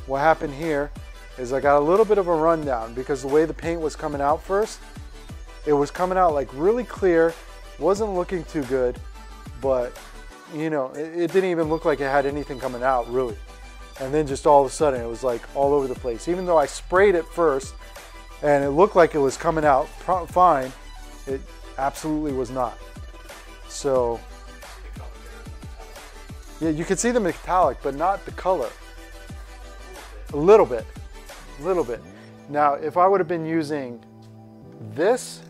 [SPEAKER 1] What happened here is I got a little bit of a rundown because the way the paint was coming out first, it was coming out like really clear, wasn't looking too good, but you know, it didn't even look like it had anything coming out really. And then just all of a sudden it was like all over the place. Even though I sprayed it first and it looked like it was coming out fine, it absolutely was not. So yeah, you can see the metallic, but not the color. A little bit. Now, if I would have been using this,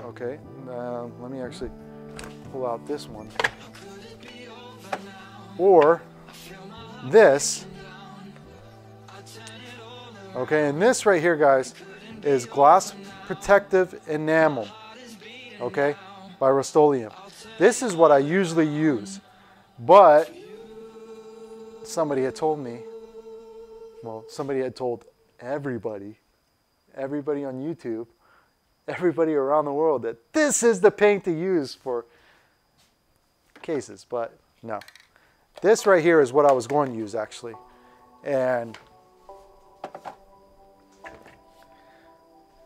[SPEAKER 1] okay, let me actually pull out this one. Or this, okay, and this right here, guys, is Gloss Protective Enamel, okay, by Rust-Oleum. This is what I usually use, but somebody had told me, well, somebody had told everybody on YouTube, everybody around the world that this is the paint to use for cases, but no. This right here is what I was going to use actually. And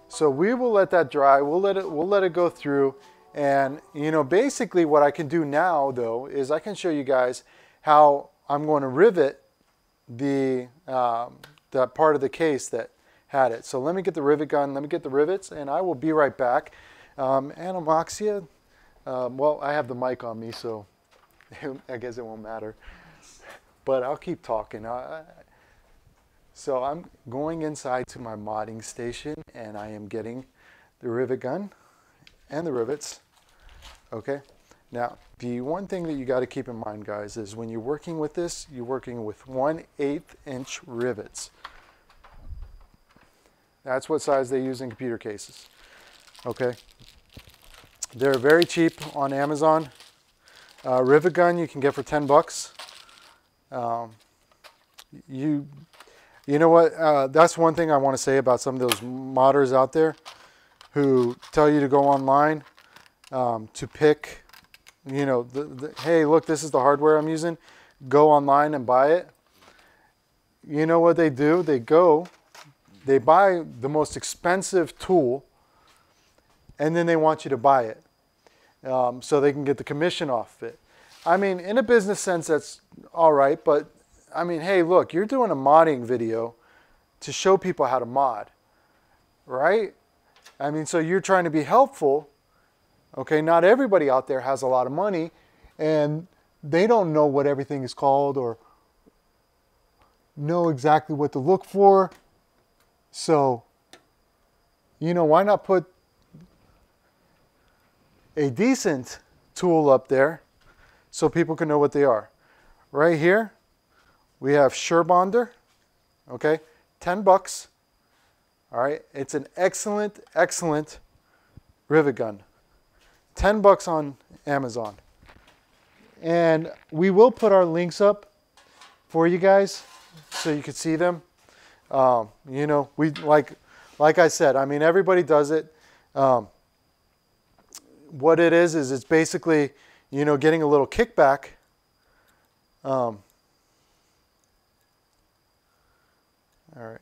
[SPEAKER 1] so we will let that dry, we'll let it go through, and you know, basically what I can do now though is I can show you guys how I'm going to rivet the that part of the case that had it. So let me get the rivet gun, let me get the rivets, and I will be right back. Anomaxia, well, I have the mic on me, so I guess it won't matter. But I'll keep talking. So I'm going inside to my modding station, and I am getting the rivet gun and the rivets. Okay. Now, the one thing that you got to keep in mind, guys, is when you're working with this, you're working with 1/8 inch rivets. That's what size they use in computer cases. Okay. They're very cheap on Amazon. Rivet gun you can get for 10 bucks. You know what? That's one thing I want to say about some of those modders out there who tell you to go online to pick, you know, hey, look, this is the hardware I'm using. Go online and buy it. You know what they do? They buy the most expensive tool, and then they want you to buy it so they can get the commission off of it. I mean, in a business sense, that's all right, but I mean, hey, look, you're doing a modding video to show people how to mod, right? I mean, so you're trying to be helpful. Okay, not everybody out there has a lot of money, and they don't know what everything is called or know exactly what to look for. So, you know, why not put a decent tool up there so people can know what they are? Right here, we have Surebonder, okay, 10 bucks. All right, it's an excellent, excellent rivet gun. 10 bucks on Amazon. And we will put our links up for you guys so you can see them. You know, we like I said, I mean, everybody does it. What it is it's basically, you know, getting a little kickback. All right.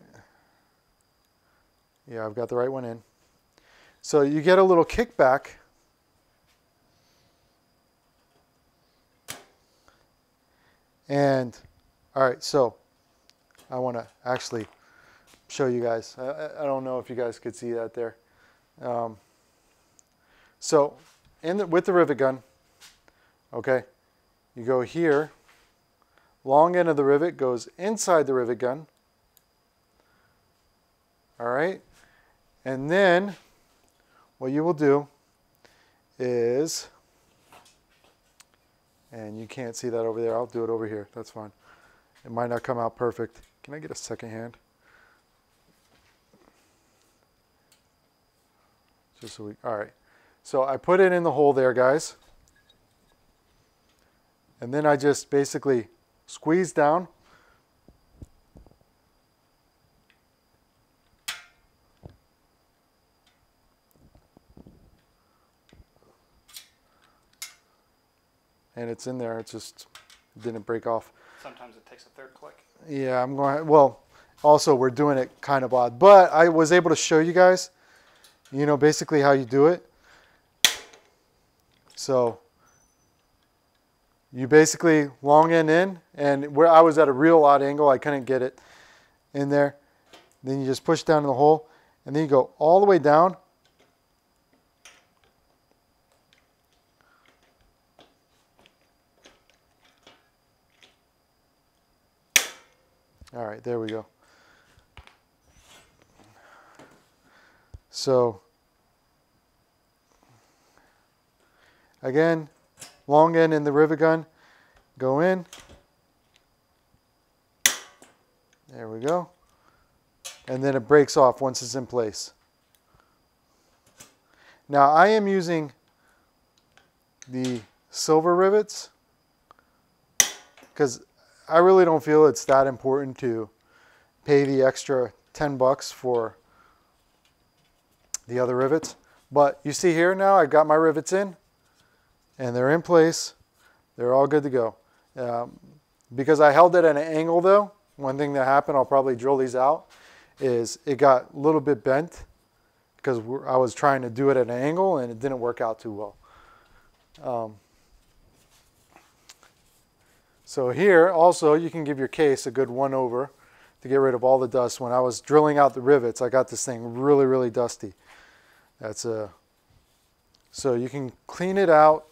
[SPEAKER 1] Yeah, I've got the right one in. So you get a little kickback. And all right, so I want to actually show you guys. I don't know if you guys could see that there. So with the rivet gun, okay, you go here. Long end of the rivet goes inside the rivet gun. All right. And then what you will do is, and you can't see that over there. I'll do it over here. That's fine. It might not come out perfect. Can I get a second hand? Just so all right. So I put it in the hole there, guys. And then I just basically squeeze down. And it's in there. It just didn't break off.
[SPEAKER 2] Sometimes it takes a third click.
[SPEAKER 1] Yeah, I'm going, well, also we're doing it kind of odd. But I was able to show you guys, you know, basically how you do it. So you basically long end in, and where I was at a real odd angle, I couldn't get it in there. Then you just push down in the hole, and then you go all the way down. All right, there we go. So again, long end in the rivet gun, go in. There we go. And then it breaks off once it's in place. Now I am using the silver rivets because I really don't feel it's that important to pay the extra 10 bucks for the other rivets. But you see here now I've got my rivets in and they're in place. They're all good to go. Because I held it at an angle though, one thing that happened, I'll probably drill these out, is it got a little bit bent because I was trying to do it at an angle and it didn't work out too well. So here also you can give your case a good one over to get rid of all the dust. When I was drilling out the rivets, I got this thing really, really dusty. So you can clean it out,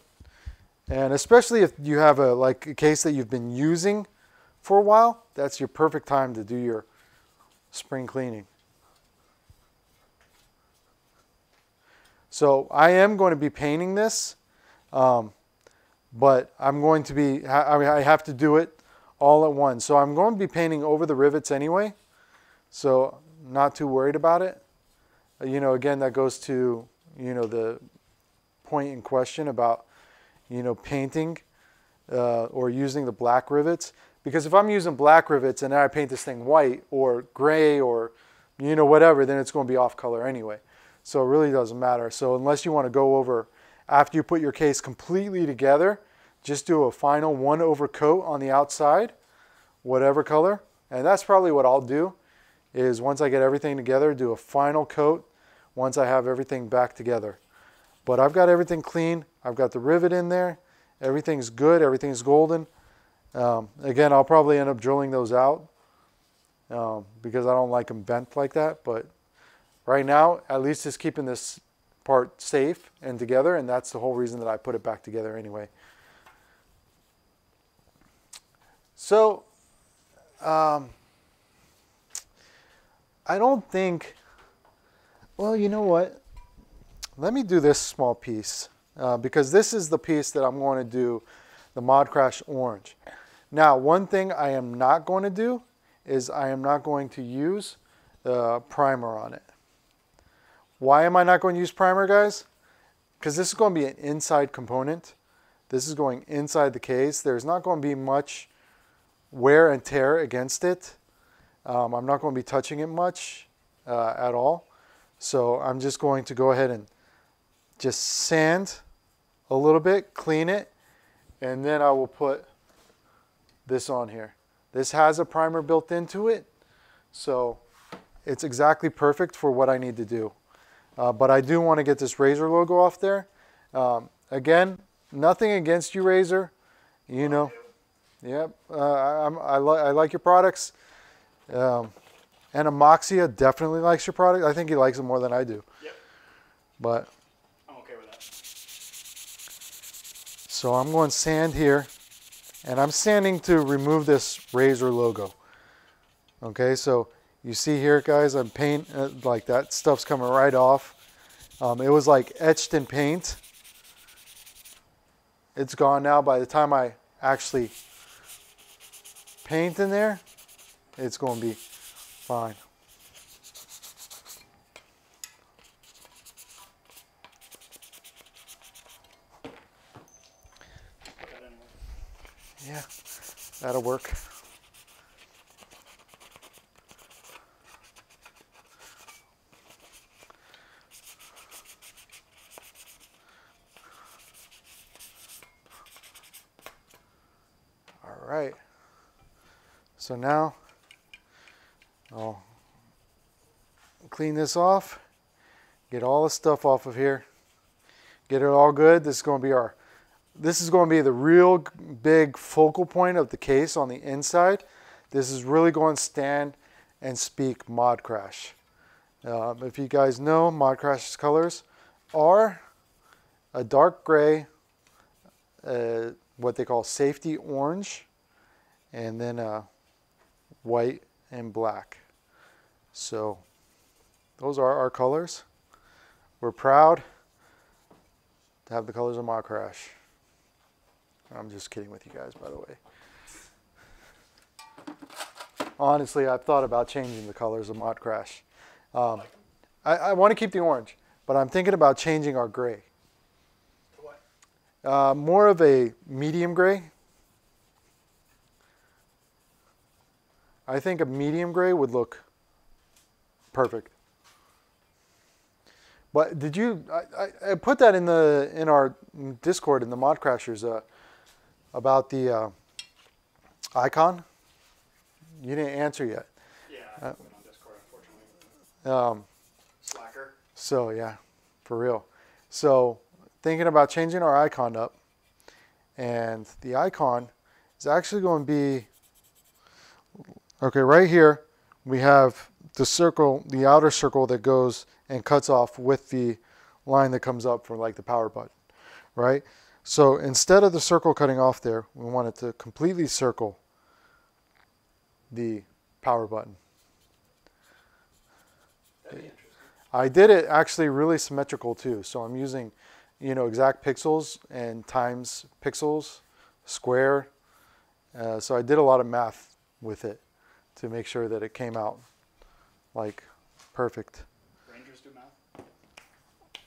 [SPEAKER 1] and especially if you have a case that you've been using for a while, that's your perfect time to do your spring cleaning. So I am going to be painting this. But I'm going to be, I have to do it all at once. So I'm going to be painting over the rivets anyway. So not too worried about it. You know, again, that goes to, you know, the point in question about, you know, painting or using the black rivets. Because if I'm using black rivets and then I paint this thing white or gray or, you know, whatever, then it's going to be off color anyway. So it really doesn't matter. So unless you want to go over, after you put your case completely together, just do a final one over coat on the outside, whatever color. And that's probably what I'll do, is once I get everything together, do a final coat once I have everything back together. But I've got everything clean. I've got the rivet in there. Everything's good. Everything's golden. Again, I'll probably end up drilling those out because I don't like them bent like that. But right now, at least it's keeping this part safe and together, and that's the whole reason that I put it back together anyway. So I don't think, well, you know what, let me do this small piece because this is the piece that I'm going to do the ModCrash orange. Now, one thing I am not going to do is I am not going to use primer on it. Why am I not going to use primer, guys? Because this is going to be an inside component. This is going inside the case. There's not going to be much wear and tear against it. I'm not going to be touching it much at all. So I'm just going to go ahead and just sand a little bit, clean it, and then I will put this on here. This has a primer built into it, so it's exactly perfect for what I need to do. but I do want to get this Razer logo off there. Again, nothing against you, Razer. You know, yep. I like your products. And Amoxia definitely likes your product. I think he likes it more than I do.
[SPEAKER 2] Yep.
[SPEAKER 1] But
[SPEAKER 2] I'm okay with that.
[SPEAKER 1] so I'm going sand here, and I'm sanding to remove this Razer logo. Okay, so you see here, guys, I'm paint like that stuff's coming right off. It was like etched in paint. It's gone now. By the time I actually paint in there, it's going to be fine.
[SPEAKER 2] Put that in with.
[SPEAKER 1] Yeah, that'll work. All right. So now I'll clean this off, get all the stuff off of here, get it all good. This is going to be the real big focal point of the case on the inside. This is really going to stand and speak ModCrash. If you guys know, ModCrash's colors are a dark gray, what they call safety orange, and then white and black. So those are our colors. We're proud to have the colors of ModCrash. I'm just kidding with you guys, by the way. Honestly, I've thought about changing the colors of ModCrash. I want to keep the orange, but I'm thinking about changing our gray.
[SPEAKER 2] What?
[SPEAKER 1] More of a medium gray. I think a medium gray would look perfect. But did you? I put that in our Discord in the ModCrashers about the icon. You didn't answer yet.
[SPEAKER 2] Yeah, I haven't been on Discord, unfortunately. Slacker.
[SPEAKER 1] So yeah, for real. So thinking about changing our icon up, and the icon is actually going to be okay. Right here, we have the circle, the outer circle that goes and cuts off with the line that comes up from like the power button, right? So instead of the circle cutting off there, we want it to completely circle the power button.
[SPEAKER 2] That'd be interesting.
[SPEAKER 1] I did it actually really symmetrical too. So I'm using, exact pixels and times pixels, square. So I did a lot of math with it to make sure that it came out like perfect.
[SPEAKER 2] Rangers do math?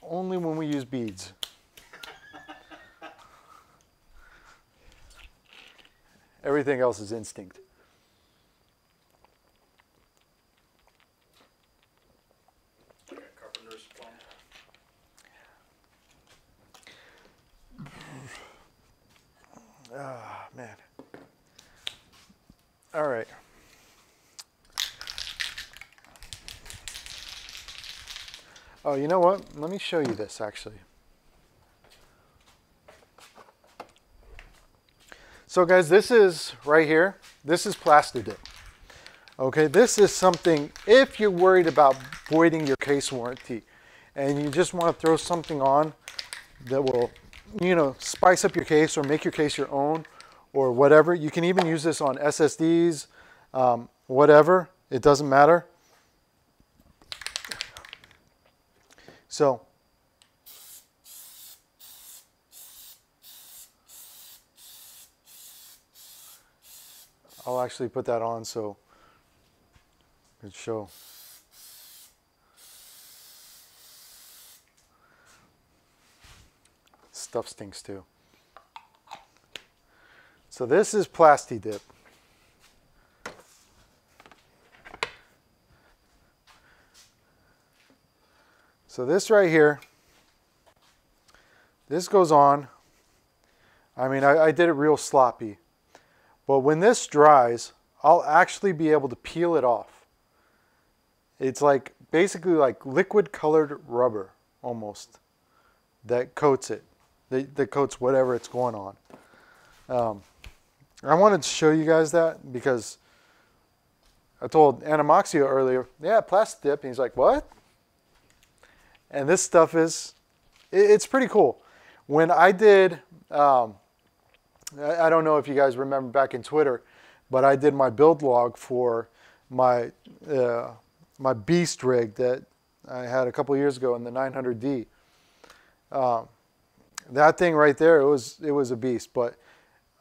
[SPEAKER 1] Only when we use beads. Everything else is instinct.
[SPEAKER 2] Like a carpenter's plumb.
[SPEAKER 1] Ah, man. All right. Oh, you know what? Let me show you this actually. So guys, this is right here. This is Plastidip. Okay, this is something, if you're worried about voiding your case warranty and you just want to throw something on that will, spice up your case or make your case your own or whatever. You can even use this on SSDs, whatever. It doesn't matter. So I'll actually put that on so it show. Stuff stinks too. So this is Plastidip. So this right here, this goes on. I mean, I did it real sloppy. But when this dries, I'll actually be able to peel it off. It's like basically like liquid colored rubber almost that coats it, that coats whatever it's going on. I wanted to show you guys that because I told Animaxio earlier, yeah, plastic dip. And he's like, what? And this stuff is, it's pretty cool. When I did, I don't know if you guys remember back in Twitter, but I did my build log for my my beast rig that I had a couple years ago in the 900D. That thing right there, it was a beast. But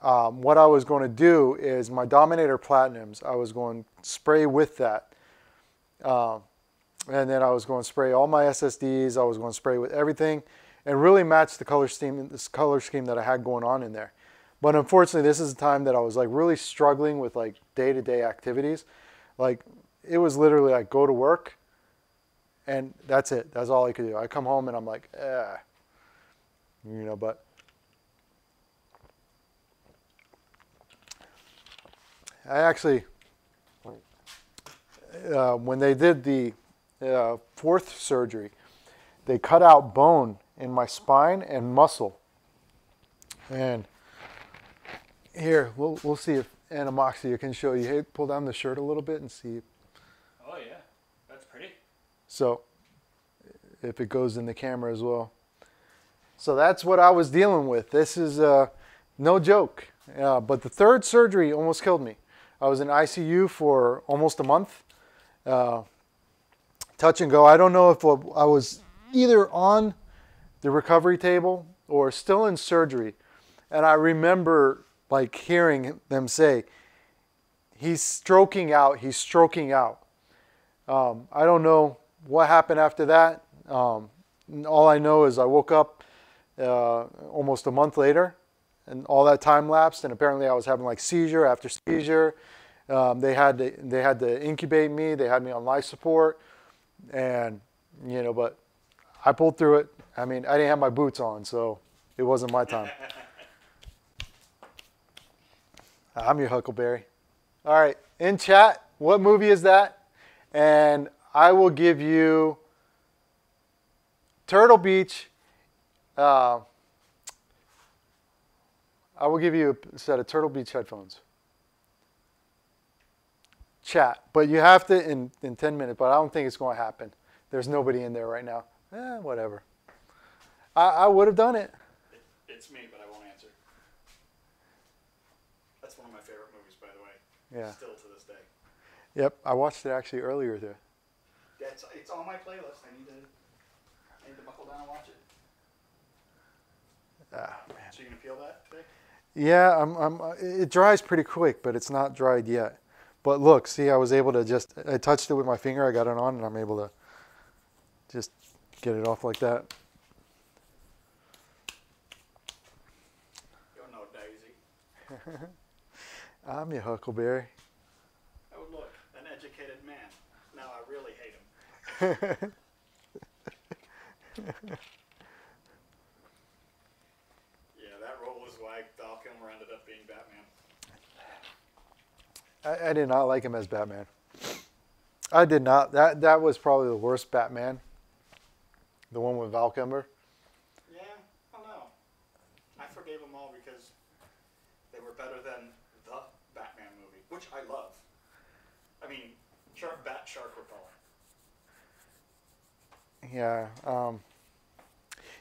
[SPEAKER 1] what I was going to do is my Dominator Platinums, I was going to spray with that. And then I was going to spray all my SSDs. I was going to spray with everything and really match the color scheme that I had going on in there. But unfortunately, this is the time that I was like really struggling with like day-to-day activities. Like it was literally like go to work and that's it. That's all I could do. I come home and I'm like, you know, but I actually, when they did the fourth surgery, they cut out bone in my spine and muscle. And here, we'll see if Animaxia can show you. Hey, pull down the shirt a little bit and see.
[SPEAKER 2] Oh yeah, that's pretty.
[SPEAKER 1] So, if it goes in the camera as well. So that's what I was dealing with. This is no joke. But the third surgery almost killed me. I was in ICU for almost a month. Touch and go. I don't know if I was either on the recovery table or still in surgery. And I remember like hearing them say, he's stroking out, he's stroking out. I don't know what happened after that. All I know is I woke up almost a month later and all that time lapsed, and apparently I was having like seizure after seizure. They had to incubate me. They had me on life support, and you know, but I pulled through it. I mean, I didn't have my boots on, so it wasn't my time. I'm your Huckleberry. All right, in chat, what movie is that? And I will give you Turtle Beach. I will give you a set of Turtle Beach headphones. Chat, but you have to in 10 minutes, but I don't think it's going to happen. There's nobody in there right now. Whatever. I would have done it.
[SPEAKER 2] It's me, but I won't answer. That's one of my favorite movies, by the way.
[SPEAKER 1] Yeah.
[SPEAKER 2] Still to this day.
[SPEAKER 1] Yep, I watched it actually earlier there.
[SPEAKER 2] Yeah, it's on my playlist. I need to buckle down and watch it.
[SPEAKER 1] Ah, man.
[SPEAKER 2] So you gonna feel that today?
[SPEAKER 1] Yeah, it dries pretty quick, but it's not dried yet. But look, see, I was able to I touched it with my finger, I got it on, and I'm able to just get it off like that.
[SPEAKER 2] You're no daisy.
[SPEAKER 1] I'm your Huckleberry.
[SPEAKER 2] Oh look, an educated man. Now I really hate him. Yeah, that role was why Val Kilmer ended up being Batman.
[SPEAKER 1] I did not like him as Batman. I did not. That was probably the worst Batman. The one with Val Kilmer.
[SPEAKER 2] Yeah, I don't know. I forgave them all because they were better than the Batman movie, which I love. I mean, Shark Repellent.
[SPEAKER 1] Yeah.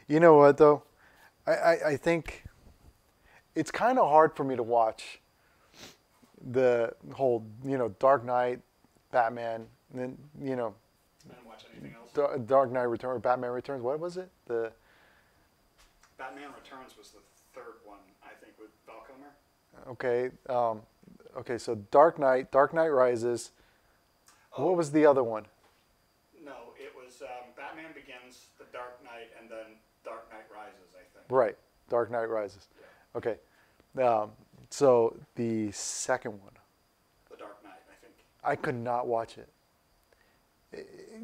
[SPEAKER 1] You know what though? I think it's kind of hard for me to watch the whole, you know, Dark Knight, Batman, and then, you know,
[SPEAKER 2] I didn't watch anything else.
[SPEAKER 1] Dark Knight Returns, Batman Returns. What was it? The
[SPEAKER 2] Batman Returns was the third one, I think, with Val Kilmer.
[SPEAKER 1] Okay. Okay. So Dark Knight Rises.
[SPEAKER 2] Oh.
[SPEAKER 1] What was the other one?
[SPEAKER 2] No, it was Batman Begins, The Dark Knight, and then Dark Knight Rises, I think.
[SPEAKER 1] Right. Dark Knight Rises.
[SPEAKER 2] Yeah.
[SPEAKER 1] Okay. So the second one.
[SPEAKER 2] The Dark Knight, I think.
[SPEAKER 1] I could not watch it.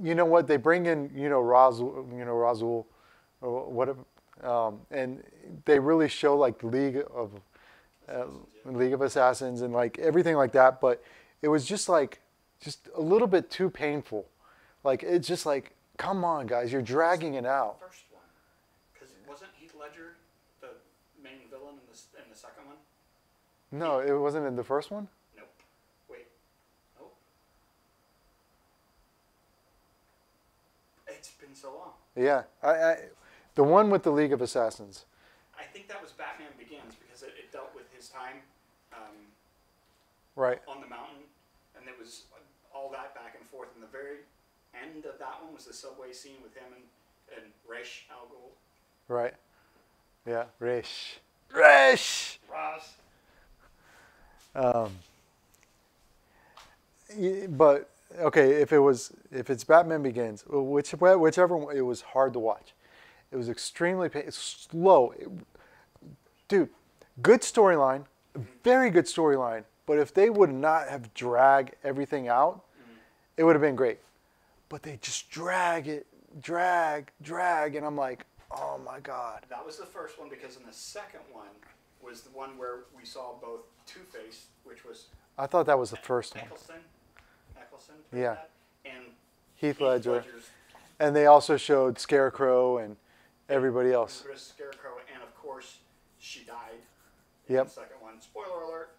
[SPEAKER 1] You know what? They bring in, you know, Ra's-al, or whatever, and they really show like League of Assassins and like everything like that. But it was just a little bit too painful Like, it's just like, come on, guys, you're dragging it out.
[SPEAKER 2] First one, because wasn't Heath Ledger the main villain in the second one?
[SPEAKER 1] No, it wasn't in the first one?
[SPEAKER 2] Nope. Wait. Nope. It's been so long.
[SPEAKER 1] Yeah. The one with the League of Assassins.
[SPEAKER 2] I think that was Batman Begins because it dealt with his time
[SPEAKER 1] Right.
[SPEAKER 2] on the mountain, and there was all that back and forth. And the very end of that one was the subway scene with him and Ra's al Ghul.
[SPEAKER 1] Right. Yeah. Ra's.
[SPEAKER 2] Ross.
[SPEAKER 1] But okay, if it's Batman Begins, whichever one, it was hard to watch. It was extremely slow. Dude, good storyline, very good storyline. But if they would not have dragged everything out, it would have been great. But they just drag, and I'm like, oh my God.
[SPEAKER 2] That was the first one because in the second one was the one where we saw both Two-Face, which was
[SPEAKER 1] I thought that was the first one.
[SPEAKER 2] Eccleston,
[SPEAKER 1] Yeah.
[SPEAKER 2] and
[SPEAKER 1] Heath Ledger.
[SPEAKER 2] Ledger's
[SPEAKER 1] And they also showed Scarecrow and everybody else.
[SPEAKER 2] Scarecrow, and of course she died.
[SPEAKER 1] Yep.
[SPEAKER 2] In the second one. Spoiler alert.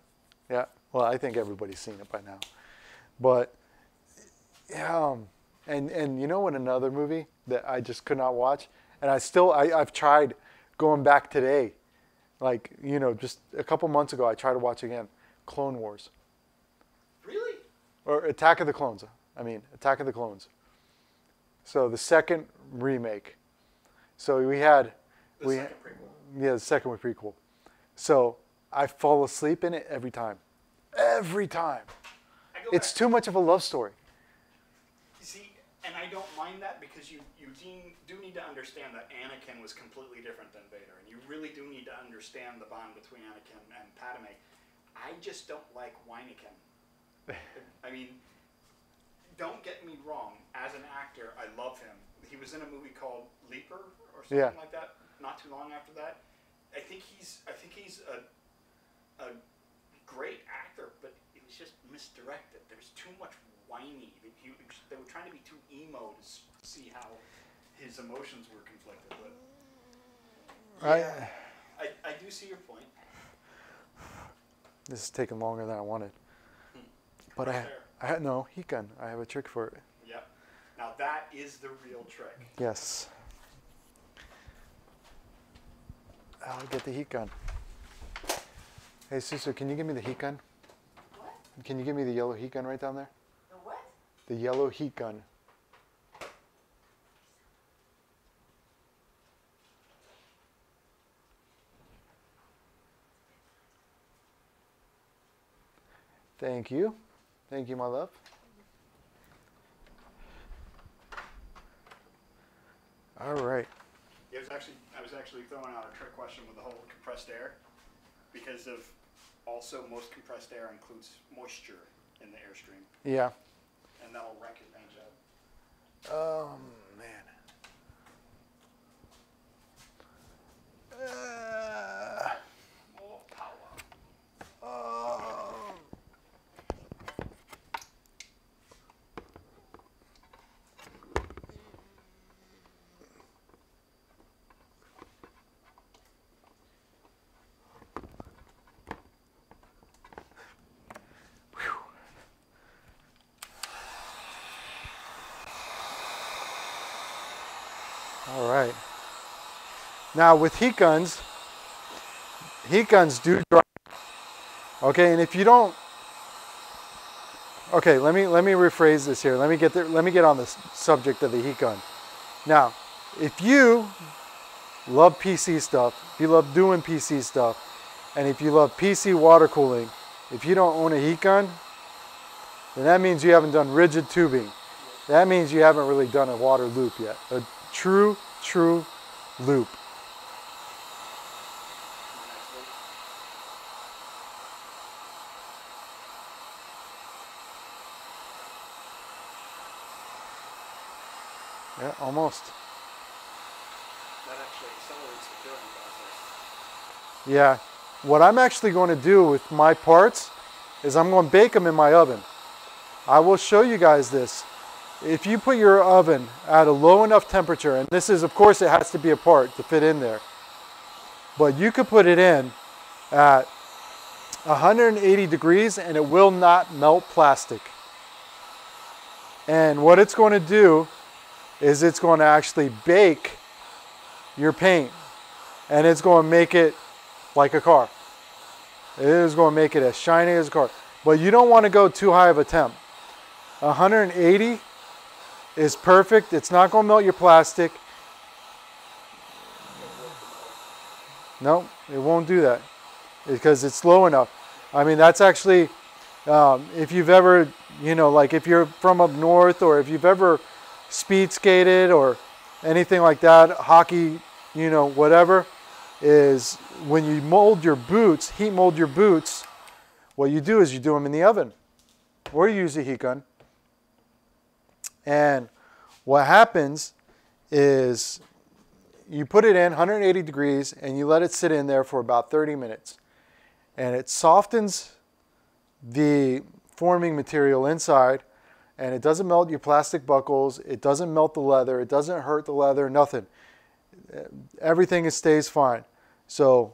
[SPEAKER 1] Yeah. Well, I think everybody's seen it by now. But yeah, and you know what? Another movie that I just could not watch, and I've tried going back today, like just a couple months ago. I tried to watch again, Clone Wars.
[SPEAKER 2] Really?
[SPEAKER 1] Or Attack of the Clones. Attack of the Clones. So the second remake. So we had
[SPEAKER 2] The second prequel.
[SPEAKER 1] Yeah, the second was prequel. So I fall asleep in it every time. Every time. It's too much of a love story.
[SPEAKER 2] See, and I don't mind that because you do need to understand that Anakin was completely different than Vader, and you really do need to understand the bond between Anakin and Padme. I just don't like Wyneken. I mean, don't get me wrong. As an actor, I love him. He was in a movie called Leaper or something like that. Not too long after that. I think he's a great actor, but it was just misdirected. There's too much whiny. They were trying to be too emo to see how his emotions were conflicted. But yeah, I do see your point.
[SPEAKER 1] This is taking longer than I wanted. But I had no heat gun. I have a trick for it.
[SPEAKER 2] Yep. Now that is the real trick.
[SPEAKER 1] Yes. I'll get the heat gun. Hey, sister, can you give me the heat gun?
[SPEAKER 3] What?
[SPEAKER 1] Can you give me the yellow heat gun right down there?
[SPEAKER 3] The what?
[SPEAKER 1] The yellow heat gun. Thank you. Thank you, my love. All right.
[SPEAKER 2] I was actually throwing out a trick question with the whole compressed air, because of also most compressed air includes moisture in the airstream,
[SPEAKER 1] Yeah.
[SPEAKER 2] and that'll wreck your paint job.
[SPEAKER 1] Oh, man.
[SPEAKER 2] More power.
[SPEAKER 1] Oh. All right. Now with heat guns do dry. Okay, and if you don't, okay, let me rephrase this here. Let me get on the subject of the heat gun. Now, if you love PC stuff, if you love doing PC stuff, and if you love PC water cooling, if you don't own a heat gun, then that means you haven't done rigid tubing. That means you haven't really done a water loop yet. A true loop. Yeah, almost.
[SPEAKER 2] That actually accelerates the curing process.
[SPEAKER 1] Yeah. What I'm actually going to do with my parts is I'm going to bake them in my oven. I will show you guys this if you put your oven at a low enough temperature, and this is, of course, it has to be apart to fit in there, but you could put it in at 180 degrees and it will not melt plastic. And what it's going to do is it's going to actually bake your paint, and it's going to make it like a car. It is going to make it as shiny as a car. But you don't want to go too high of a temp. 180 is perfect. It's not going to melt your plastic. No, it won't do that because it's low enough. I mean, that's actually, if you've ever, you know, like if you're from up north, or if you've ever speed skated or anything like that, hockey, you know, whatever, is when you mold your boots, heat mold your boots, what you do is you do them in the oven or you use a heat gun. And what happens is you put it in 180 degrees and you let it sit in there for about 30 minutes. And it softens the forming material inside, and it doesn't melt your plastic buckles, it doesn't melt the leather, it doesn't hurt the leather, nothing. Everything stays fine. So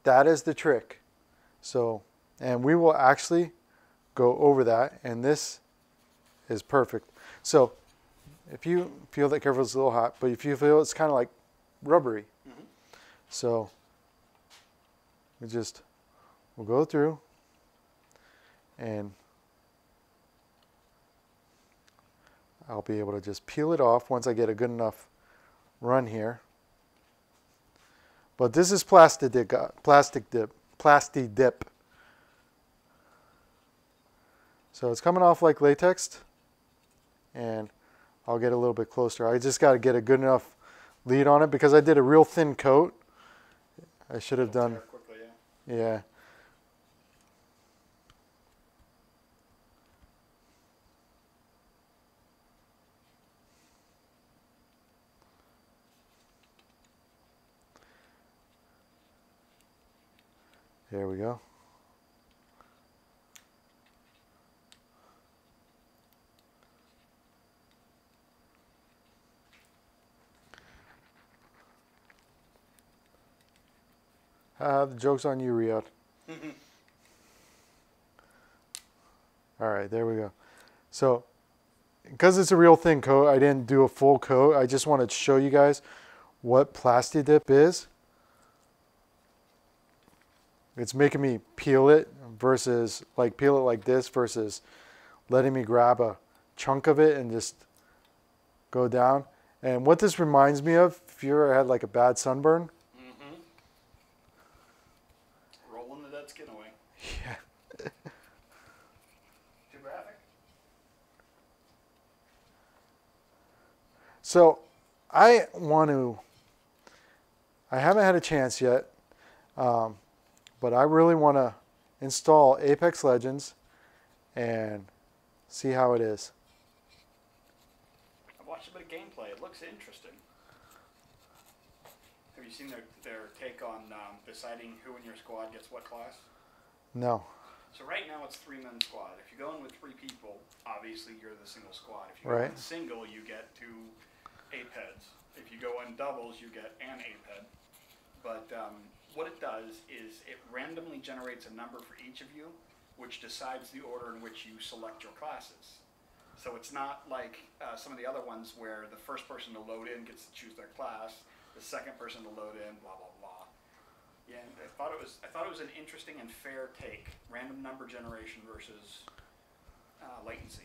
[SPEAKER 1] that is the trick. So, and we will actually go over that, and this is perfect. So if you feel that, careful, it's a little hot, but if you feel it's kind of like rubbery. So we'll go through, and I'll be able to just peel it off once I get a good enough run here. But this is plastic dip. So it's coming off like latex, and I'll get a little bit closer. I just got to get a good enough lead on it because I did a real thin coat. I should have done,
[SPEAKER 2] quickly,
[SPEAKER 1] yeah. There we go. The joke's on you, Riyadh. All right, there we go. So, because it's a real thin coat, I didn't do a full coat. I just wanted to show you guys what Plasti Dip is. It's making me peel it versus like peel it like this versus letting me grab a chunk of it and just go down. And what this reminds me of, if you ever had like a bad sunburn.
[SPEAKER 2] Rolling the dead skin away.
[SPEAKER 1] Yeah.
[SPEAKER 2] Too graphic?
[SPEAKER 1] So I haven't had a chance yet. But I really want to install Apex Legends and see how it is.
[SPEAKER 2] I've watched a bit of gameplay. It looks interesting. Have you seen their take on deciding who in your squad gets what class?
[SPEAKER 1] No.
[SPEAKER 2] So right now it's 3-man squad. If you go in with 3 people, obviously you're the single squad. If you go in single, you get 2 ape heads. If you go in doubles, you get an ape head. But what it does is it randomly generates a number for each of you, which decides the order in which you select your classes. So it's not like some of the other ones where the first person to load in gets to choose their class, the second person to load in, blah blah blah. Yeah, I thought it was an interesting and fair take: random number generation versus latency.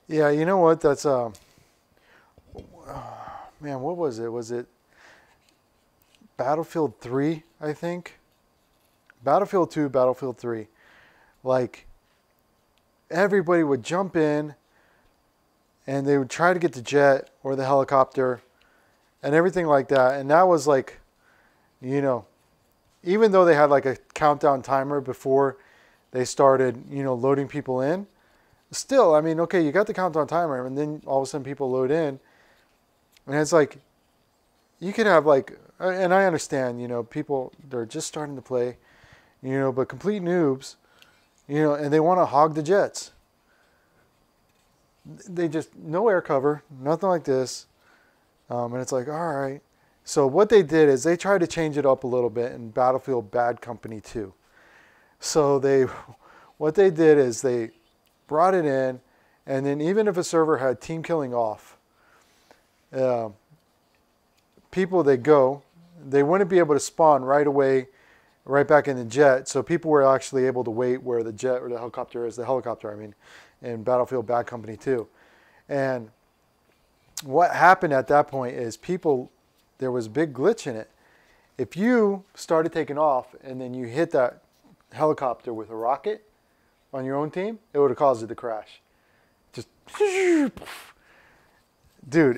[SPEAKER 1] Yeah, you know what? That's man, what was it? Was it Battlefield 3, I think? Battlefield 2, Battlefield 3. Like, everybody would jump in and they would try to get the jet or the helicopter and everything like that. And that was like, you know, even though they had like a countdown timer before they started, you know, loading people in, still, I mean, okay, you got the countdown timer and then all of a sudden people load in. And it's like, you could have like, and I understand, you know, people, they're just starting to play, you know, but complete noobs, You know, and they want to hog the jets. They just, no air cover, nothing like this. And it's like, all right. So what they did is they tried to change it up a little bit in Battlefield Bad Company 2. So what they did is they brought it in, and then even if a server had team killing off, people they wouldn't be able to spawn right away, right back in the jet. So people were actually able to wait where the jet or the helicopter is, in Battlefield Bad Company 2. And what happened at that point is there was a big glitch in it. If you started taking off and then you hit that helicopter with a rocket on your own team, it would have caused it to crash. Just, dude,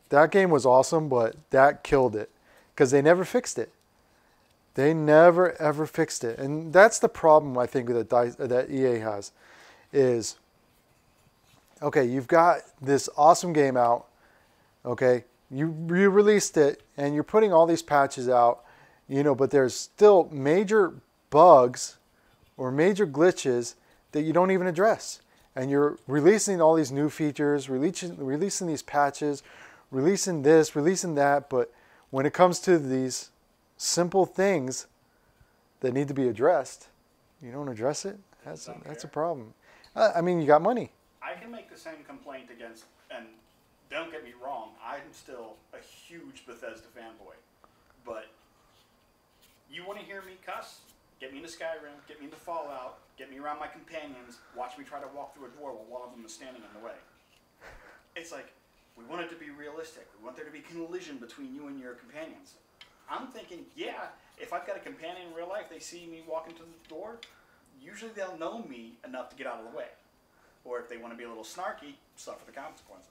[SPEAKER 1] that game was awesome, but that killed it because they never fixed it. They never ever fixed it, and that's the problem I think that EA has. Is okay, you've got this awesome game out. Okay, you released it, and you're putting all these patches out, you know, but there's still major bugs or major glitches that you don't even address. And you're releasing all these new features, releasing these patches, releasing this, releasing that, but when it comes to these simple things that need to be addressed, you don't address it. That's a problem. I mean, you got money.
[SPEAKER 2] I can make the same complaint against, and don't get me wrong, I'm still a huge Bethesda fanboy. But you want to hear me cuss? Get me into Skyrim, get me into Fallout, get me around my companions, watch me try to walk through a door while one of them is standing in the way. It's like, we want it to be realistic. We want there to be collision between you and your companions. I'm thinking, yeah, if I've got a companion in real life, they see me walk into the door, usually they'll know me enough to get out of the way. Or if they want to be a little snarky, suffer the consequences.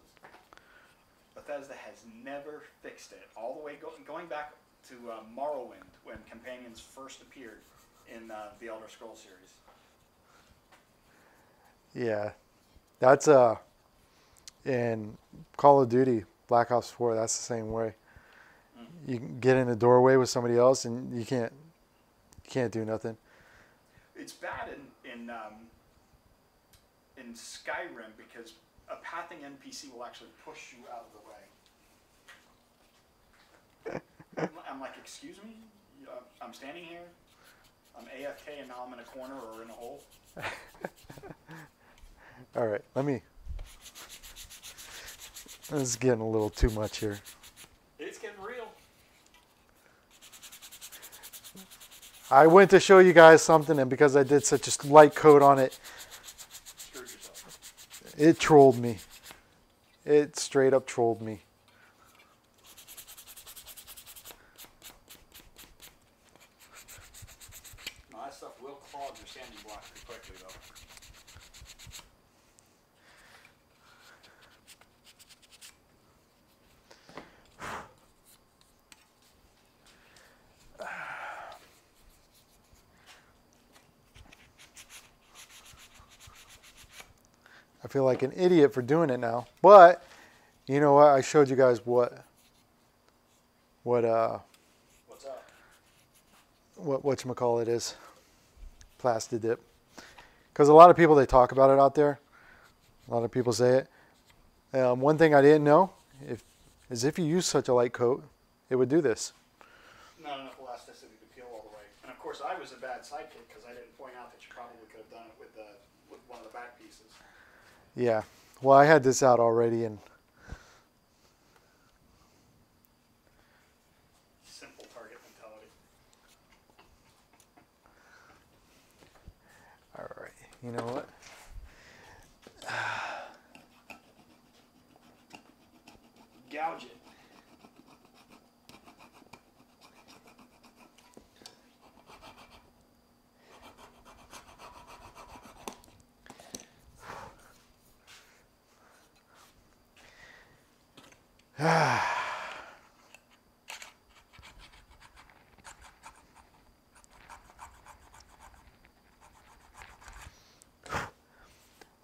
[SPEAKER 2] Bethesda has never fixed it. All the way going back to Morrowind, when companions first appeared in the Elder Scrolls series.
[SPEAKER 1] Yeah, that's in Call of Duty, Black Ops 4. That's the same way. Mm-hmm. You can get in a doorway with somebody else, and you can't do nothing. It's bad
[SPEAKER 2] in Skyrim because a pathing NPC will actually push you out of the way. I'm like, excuse me? I'm standing here. I'm AFK and now I'm in a corner or in a hole.
[SPEAKER 1] All right, this is getting a little too much here.
[SPEAKER 2] It's getting real.
[SPEAKER 1] I went to show you guys something, and because I did such a light coat on it, it trolled me. It straight up trolled me.
[SPEAKER 2] No, that stuff will clog your sanding block pretty quickly, though.
[SPEAKER 1] I feel like an idiot for doing it now, but you know what? I showed you guys what's up? Whatchamacallit is Plasti Dip, because a lot of people, they talk about it out there. A lot of people say it. One thing I didn't know is if you use such a light coat, it would do this.
[SPEAKER 2] Not enough elasticity to peel all the way, and of course I was a bad sidekick because I didn't point out that you probably could have done it with one of the back pieces.
[SPEAKER 1] Yeah, well, I had this out already, and
[SPEAKER 2] simple target mentality.
[SPEAKER 1] All right, you know what?
[SPEAKER 2] Gouge it.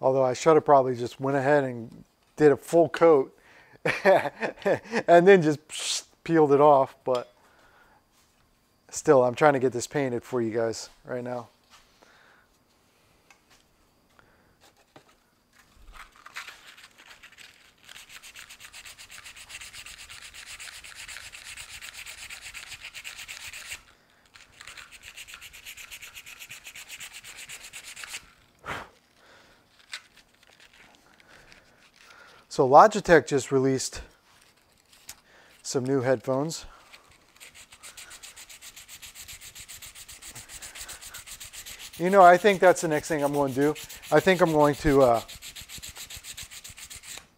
[SPEAKER 1] Although I should have probably just went ahead and did a full coat and then just peeled it off, but still, I'm trying to get this painted for you guys right now. So Logitech just released some new headphones. You know, I think that's the next thing I'm going to do. I think I'm going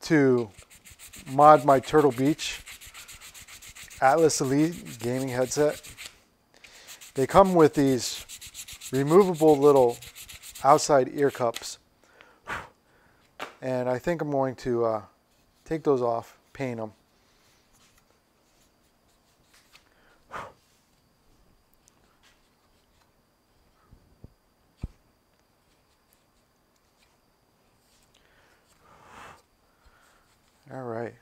[SPEAKER 1] to mod my Turtle Beach Atlas Elite gaming headset. They come with these removable little outside ear cups. And I think I'm going to take those off, paint them. All right.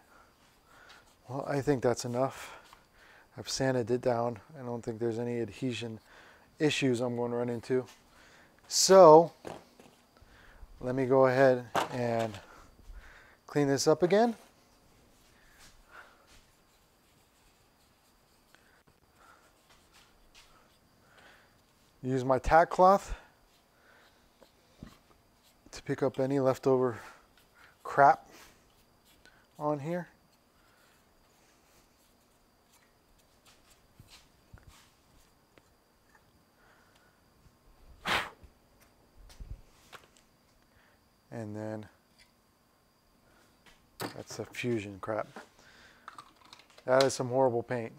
[SPEAKER 1] Well, I think that's enough. I've sanded it down. I don't think there's any adhesion issues I'm going to run into. So let me go ahead and clean this up again. Use my tack cloth to pick up any leftover crap on here. And then that's a fusion crap. That is some horrible paint.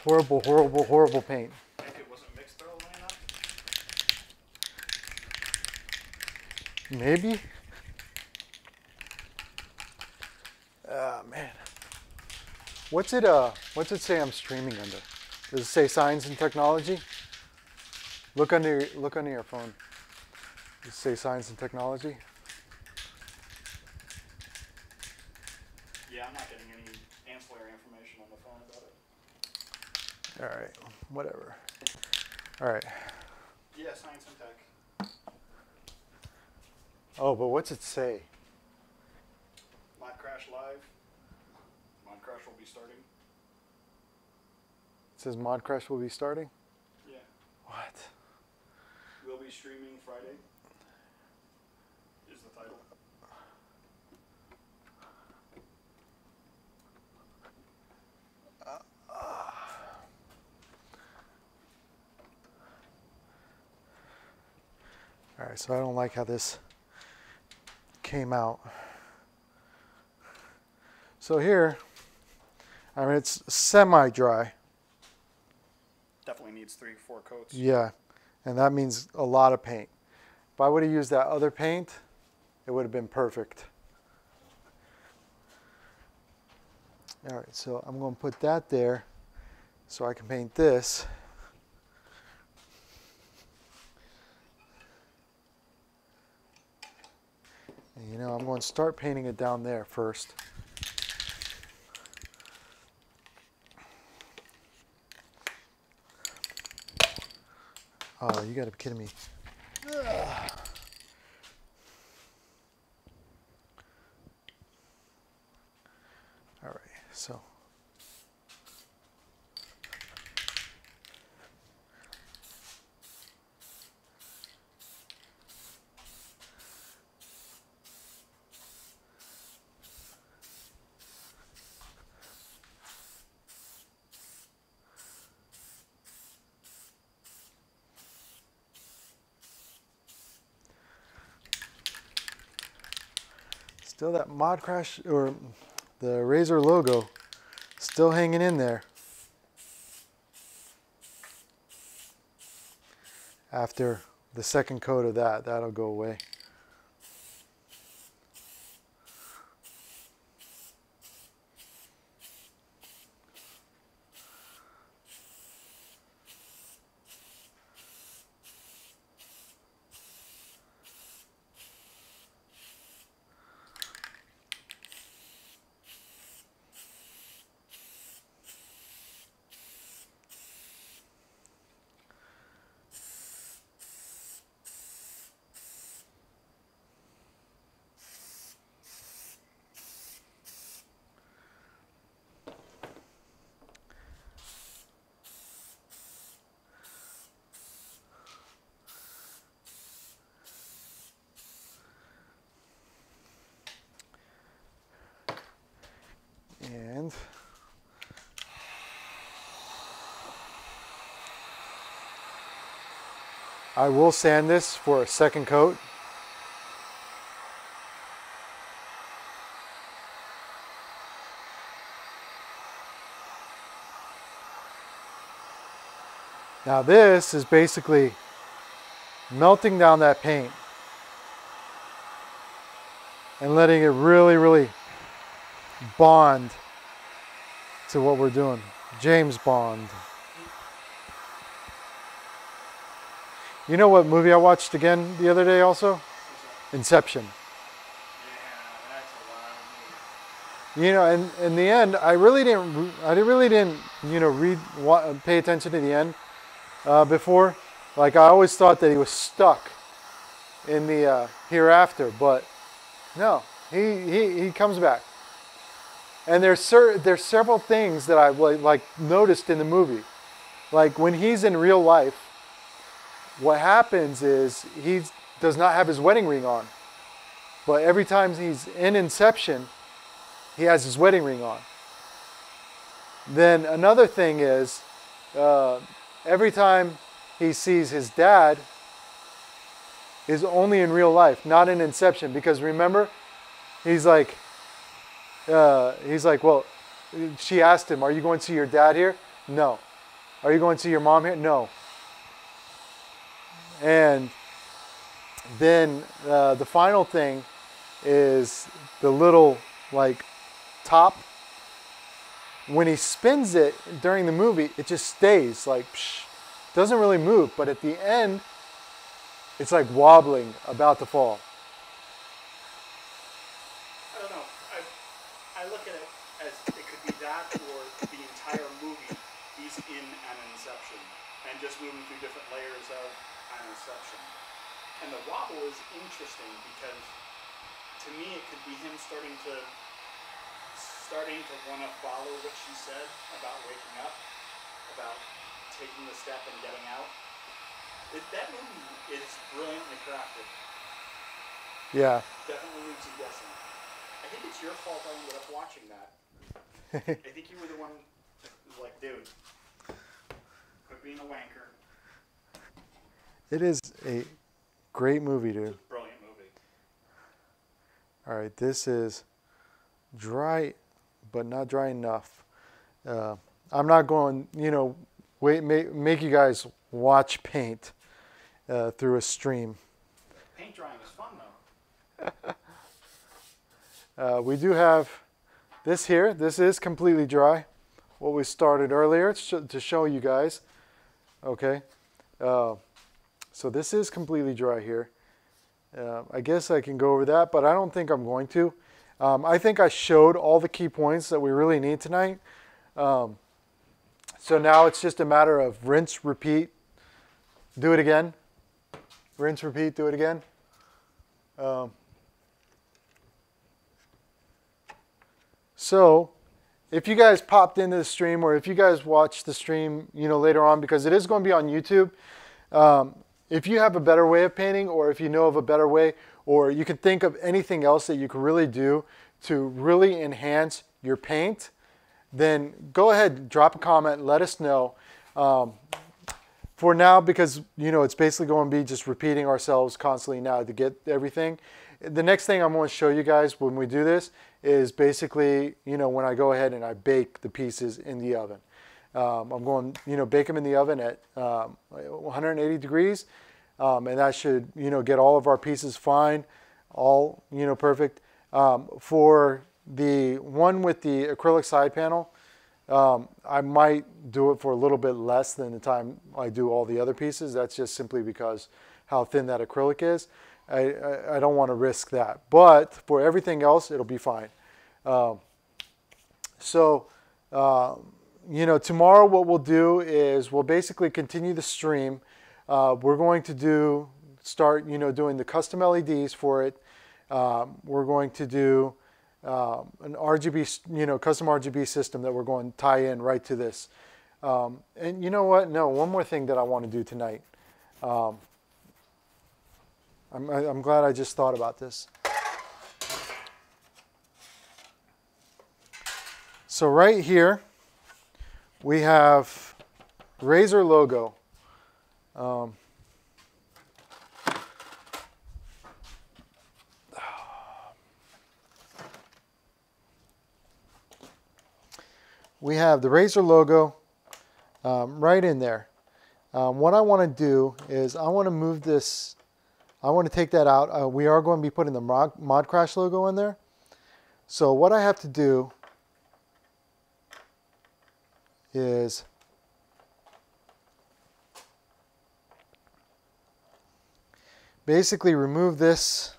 [SPEAKER 1] Horrible, horrible, horrible paint.
[SPEAKER 2] Think it wasn't mixed thoroughly enough?
[SPEAKER 1] Maybe. Man. What's it say I'm streaming under? Does it say Science and Technology? Look under your phone. Does it say Science and Technology?
[SPEAKER 2] Yeah, I'm not getting any ancillary information on the phone about it.
[SPEAKER 1] All right, whatever. All right.
[SPEAKER 2] Yeah, Science and Tech.
[SPEAKER 1] Oh, but what's it say?
[SPEAKER 2] ModCrash Live. ModCrash will be starting.
[SPEAKER 1] It says ModCrash will be starting?
[SPEAKER 2] Yeah.
[SPEAKER 1] What?
[SPEAKER 2] We'll be streaming Friday. Is the title.
[SPEAKER 1] All right, so I don't like how this came out. So here, I mean, it's semi-dry.
[SPEAKER 2] Definitely needs 3-4 coats.
[SPEAKER 1] Yeah, and that means a lot of paint. If I would have used that other paint, it would have been perfect. All right, so I'm going to put that there so I can paint this. And, you know, I'm going to start painting it down there first. Oh, you got to be kidding me. Ugh. All right, so. Still that ModCrash, or the Razer logo, still hanging in there. After the second coat of that, that'll go away. And I will sand this for a second coat. Now this is basically melting down that paint and letting it really, really bond to what we're doing. James Bond. You know what movie I watched again the other day also? Inception.
[SPEAKER 2] Yeah, that's a wild movie.
[SPEAKER 1] You know, and in the end, I really didn't, you know, pay attention to the end before. Like I always thought that he was stuck in the hereafter, but no, he comes back. And there's several things that I like noticed in the movie, like when he's in real life. What happens is he does not have his wedding ring on. But every time he's in Inception, he has his wedding ring on. Then another thing is, every time he sees his dad is only in real life, not in Inception. Because remember, he's like, well, she asked him, are you going to see your dad here? No. Are you going to see your mom here? No. And then the final thing is the little like top. When he spins it during the movie, it just stays like, doesn't really move. But at the end, it's like wobbling, about to fall.
[SPEAKER 2] I don't know. I look at it as it could be that or the entire movie he's in an Inception and just moving through different layers of an Inception. And the wobble is interesting because to me it could be him starting to want to follow what she said about waking up, about taking the step and getting out. That movie is brilliantly crafted.
[SPEAKER 1] Yeah.
[SPEAKER 2] Definitely leaves you guessing. I think it's your fault I ended up watching that. I think you were the one that was like, dude, quit being a wanker.
[SPEAKER 1] It is a great movie, dude.
[SPEAKER 2] It's a brilliant movie.
[SPEAKER 1] All right, this is dry, but not dry enough. I'm not going, you know, make you guys watch paint through a stream.
[SPEAKER 2] Paint drying is fun, though.
[SPEAKER 1] We do have this here. This is completely dry. What we started earlier to show you guys. Okay. So this is completely dry here. I guess I can go over that, but I don't think I'm going to. I think I showed all the key points that we really need tonight. So now it's just a matter of rinse, repeat, do it again. Rinse, repeat, do it again. So if you guys popped into the stream, or if you guys watch the stream, you know, later on, because it is going to be on YouTube. If you have a better way of painting, or if you know of a better way, or you can think of anything else that you can really do to really enhance your paint, then go ahead, drop a comment, let us know. For now, because you know it's basically going to be just repeating ourselves constantly now to get everything. The next thing I'm going to show you guys when we do this is basically, you know, when I go ahead and I bake the pieces in the oven. I'm going, you know, bake them in the oven at 180 degrees, and that should, you know, get all of our pieces fine, all, you know, perfect. For the one with the acrylic side panel, I might do it for a little bit less than the time I do all the other pieces. That's just simply because how thin that acrylic is. I don't want to risk that. But for everything else, it'll be fine. You know, tomorrow what we'll do is we'll basically continue the stream. We're going to start, you know, doing the custom LEDs for it. We're going to do an RGB, you know, custom RGB system that we're going to tie in right to this. And you know what? No, one more thing that I want to do tonight. I'm glad I just thought about this. So right here, we have Razer logo. We have the Razer logo right in there. What I want to do is I want to move this, I want to take that out. We are going to be putting the ModCrash logo in there. So what I have to do is basically remove this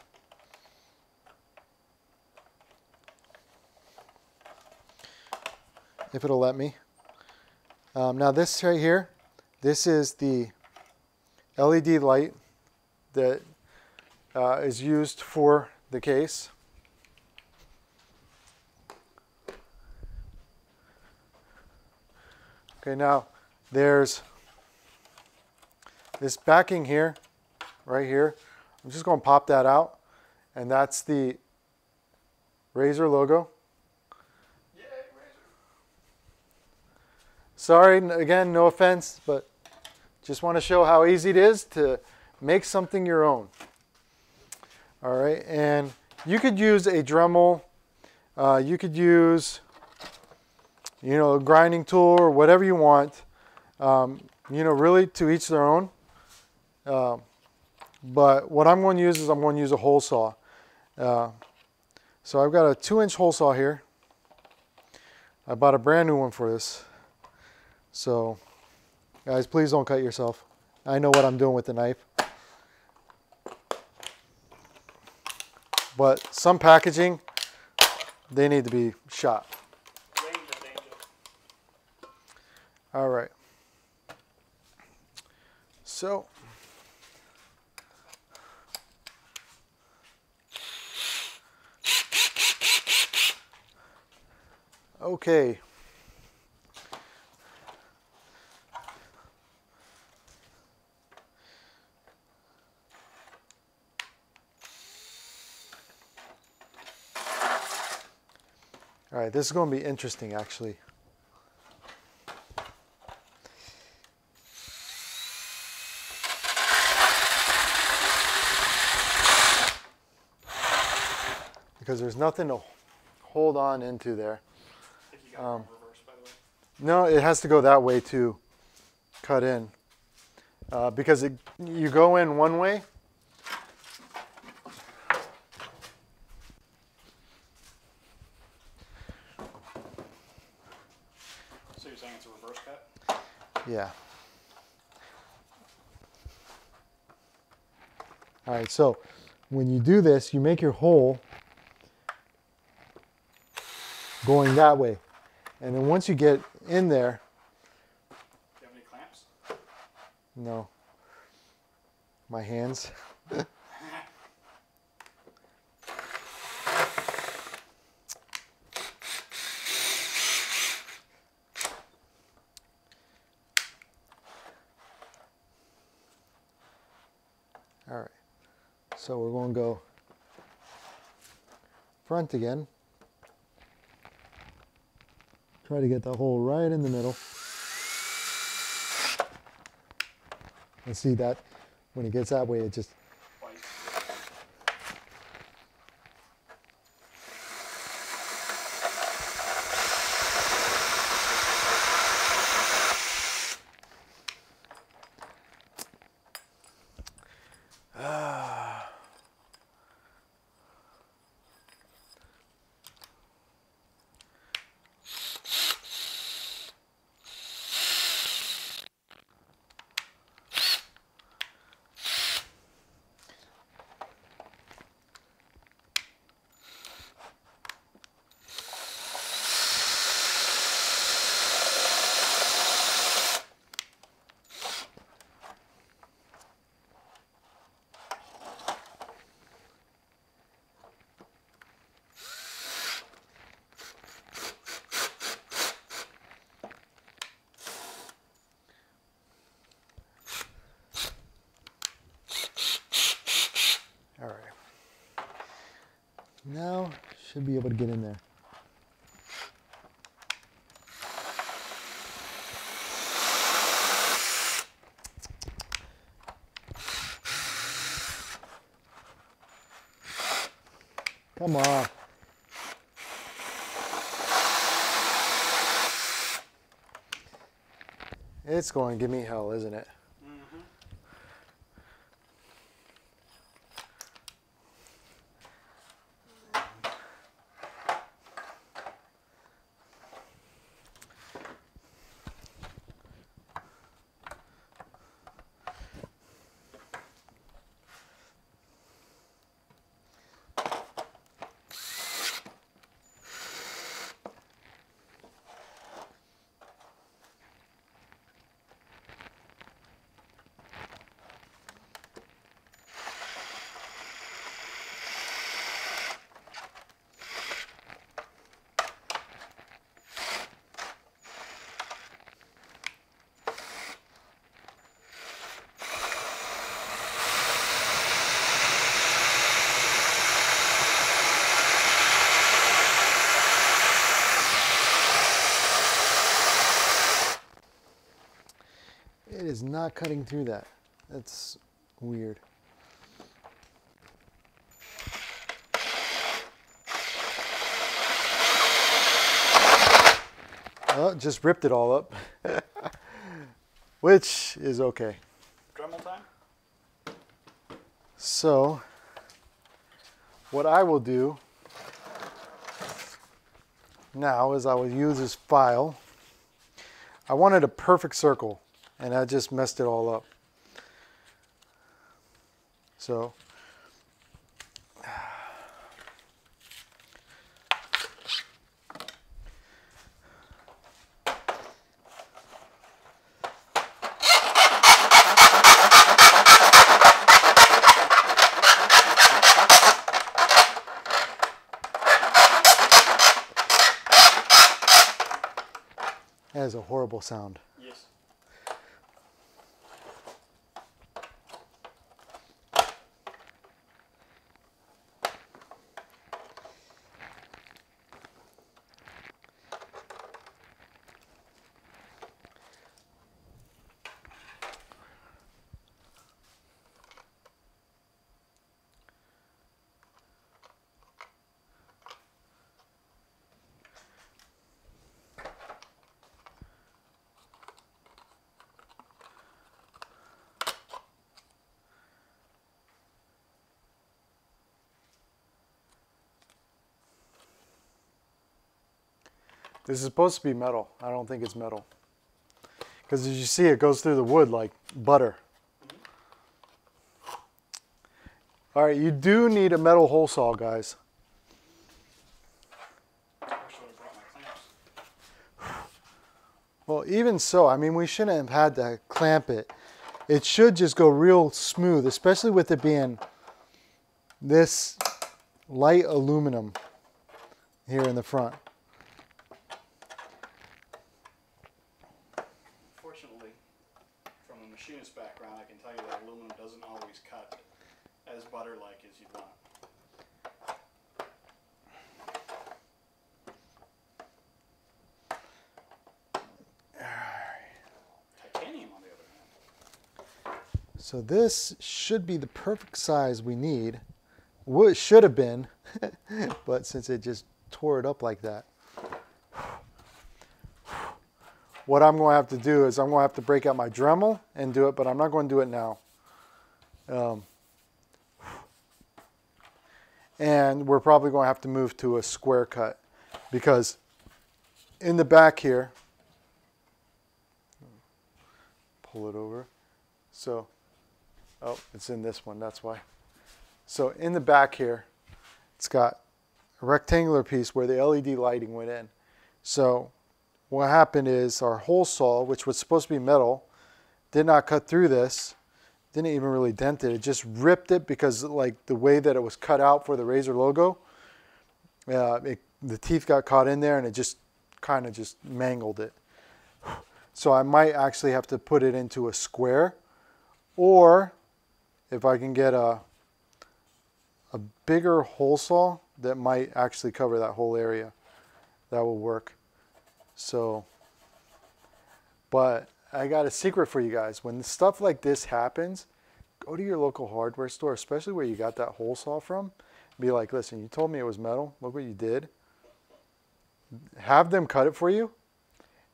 [SPEAKER 1] if it'll let me. Now this right here, this is the LED light that is used for the case. Okay, now there's this backing here, right here. I'm just going to pop that out, and that's the Razer logo.
[SPEAKER 2] Yay, Razer.
[SPEAKER 1] Sorry, again, no offense, but just want to show how easy it is to make something your own. All right, and you could use a Dremel, you could use, you know, a grinding tool or whatever you want. You know, really to each their own. But what I'm going to use is I'm going to use a hole saw. So I've got a 2-inch hole saw here. I bought a brand new one for this. So guys, please don't cut yourself. I know what I'm doing with the knife. But some packaging, they need to be shot. All right. So okay. All right, this is going to be interesting actually. Because there's nothing to hold on into there.
[SPEAKER 2] I think you got it in reverse, by the way.
[SPEAKER 1] No, it has to go that way to cut in. Because you go in one way.
[SPEAKER 2] So you're saying it's a reverse cut?
[SPEAKER 1] Yeah. All right, so when you do this, you make your hole going that way. And then once you get in there,
[SPEAKER 2] Do you have any clamps?
[SPEAKER 1] no, my hands. All right, so we're going to go front again. Try to get the hole right in the middle. And see that when it gets that way, it just...
[SPEAKER 2] Twice.
[SPEAKER 1] All right. Now, should be able to get in there. Come on. It's going to give me hell, isn't it?
[SPEAKER 2] Mm-hmm.
[SPEAKER 1] It is not cutting through that. That's weird. Oh, just ripped it all up. Which is okay.
[SPEAKER 2] Dremel time?
[SPEAKER 1] So, what I will do now is I will use this file. I wanted a perfect circle, and I just messed it all up. So, that is a horrible sound.
[SPEAKER 2] Yes.
[SPEAKER 1] This is supposed to be metal. I don't think it's metal. Because as you see, it goes through the wood like butter. All right, you do need a metal hole saw, guys.
[SPEAKER 2] I wish I would have brought my clamps.
[SPEAKER 1] Well, even so, I mean, we shouldn't have had to clamp it. It should just go real smooth, especially with it being this light aluminum here in the front.
[SPEAKER 2] Fortunately, from a machinist background, I can tell you that aluminum doesn't always cut as butter-like as you'd want. Titanium, on the other hand.
[SPEAKER 1] So this should be the perfect size we need. Well, it should have been, but since it just tore it up like that. What I'm going to have to do is I'm going to have to break out my Dremel and do it, but I'm not going to do it now. And we're probably going to have to move to a square cut because in the back here, pull it over. So, oh, it's in this one, that's why. So in the back here, it's got a rectangular piece where the LED lighting went in. So what happened is our hole saw, which was supposed to be metal, did not cut through this, didn't even really dent it. It just ripped it because like the way that it was cut out for the Razer logo, the teeth got caught in there and it just kind of just mangled it. So I might actually have to put it into a square, or if I can get a bigger hole saw that might actually cover that whole area, that will work. So, but I got a secret for you guys. When stuff like this happens, go to your local hardware store, especially where you got that hole saw from. Be like, listen, you told me it was metal. Look what you did. Have them cut it for you.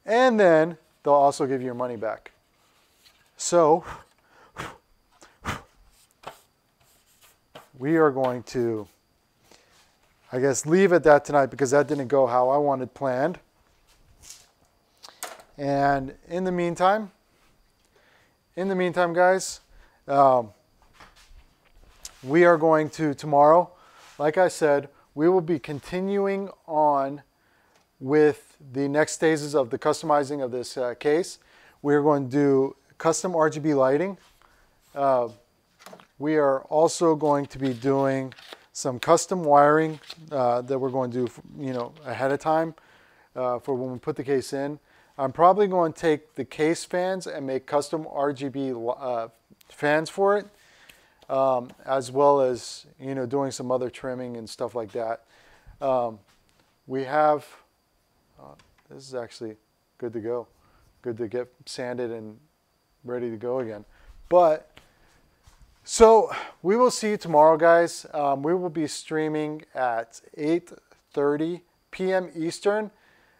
[SPEAKER 1] And then they'll also give you your money back. So we are going to, I guess, leave at that tonight because that didn't go how I wanted planned. And in the meantime, guys, we are going to tomorrow, like I said, we will be continuing on with the next phases of the customizing of this case. We're going to do custom RGB lighting. We are also going to be doing some custom wiring that we're going to do, ahead of time for when we put the case in. I'm probably going to take the case fans and make custom RGB fans for it, as well as doing some other trimming and stuff like that. We have this is actually good to go, good to get sanded and ready to go again. But so we will see you tomorrow, guys. We will be streaming at 8:30 p.m. Eastern.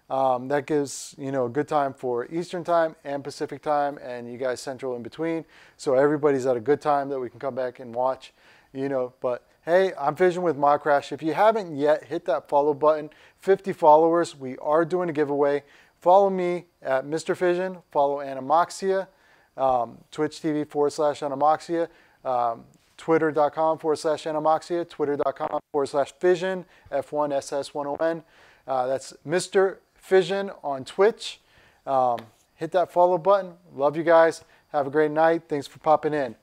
[SPEAKER 1] That gives a good time for Eastern time and Pacific time, and you guys Central in between. So everybody's at a good time that we can come back and watch. But hey, I'm Fission with ModCrash. If you haven't yet, hit that follow button. 50 followers. We are doing a giveaway. Follow me at Mr. Fission. Follow Anamoxia, Twitch TV /Anamoxia, Twitter.com/Anamoxia, Twitter.com/Fission, F1SS1ON. That's Mr. Fission on Twitch. Hit that follow button. Love you guys. Have a great night. Thanks for popping in.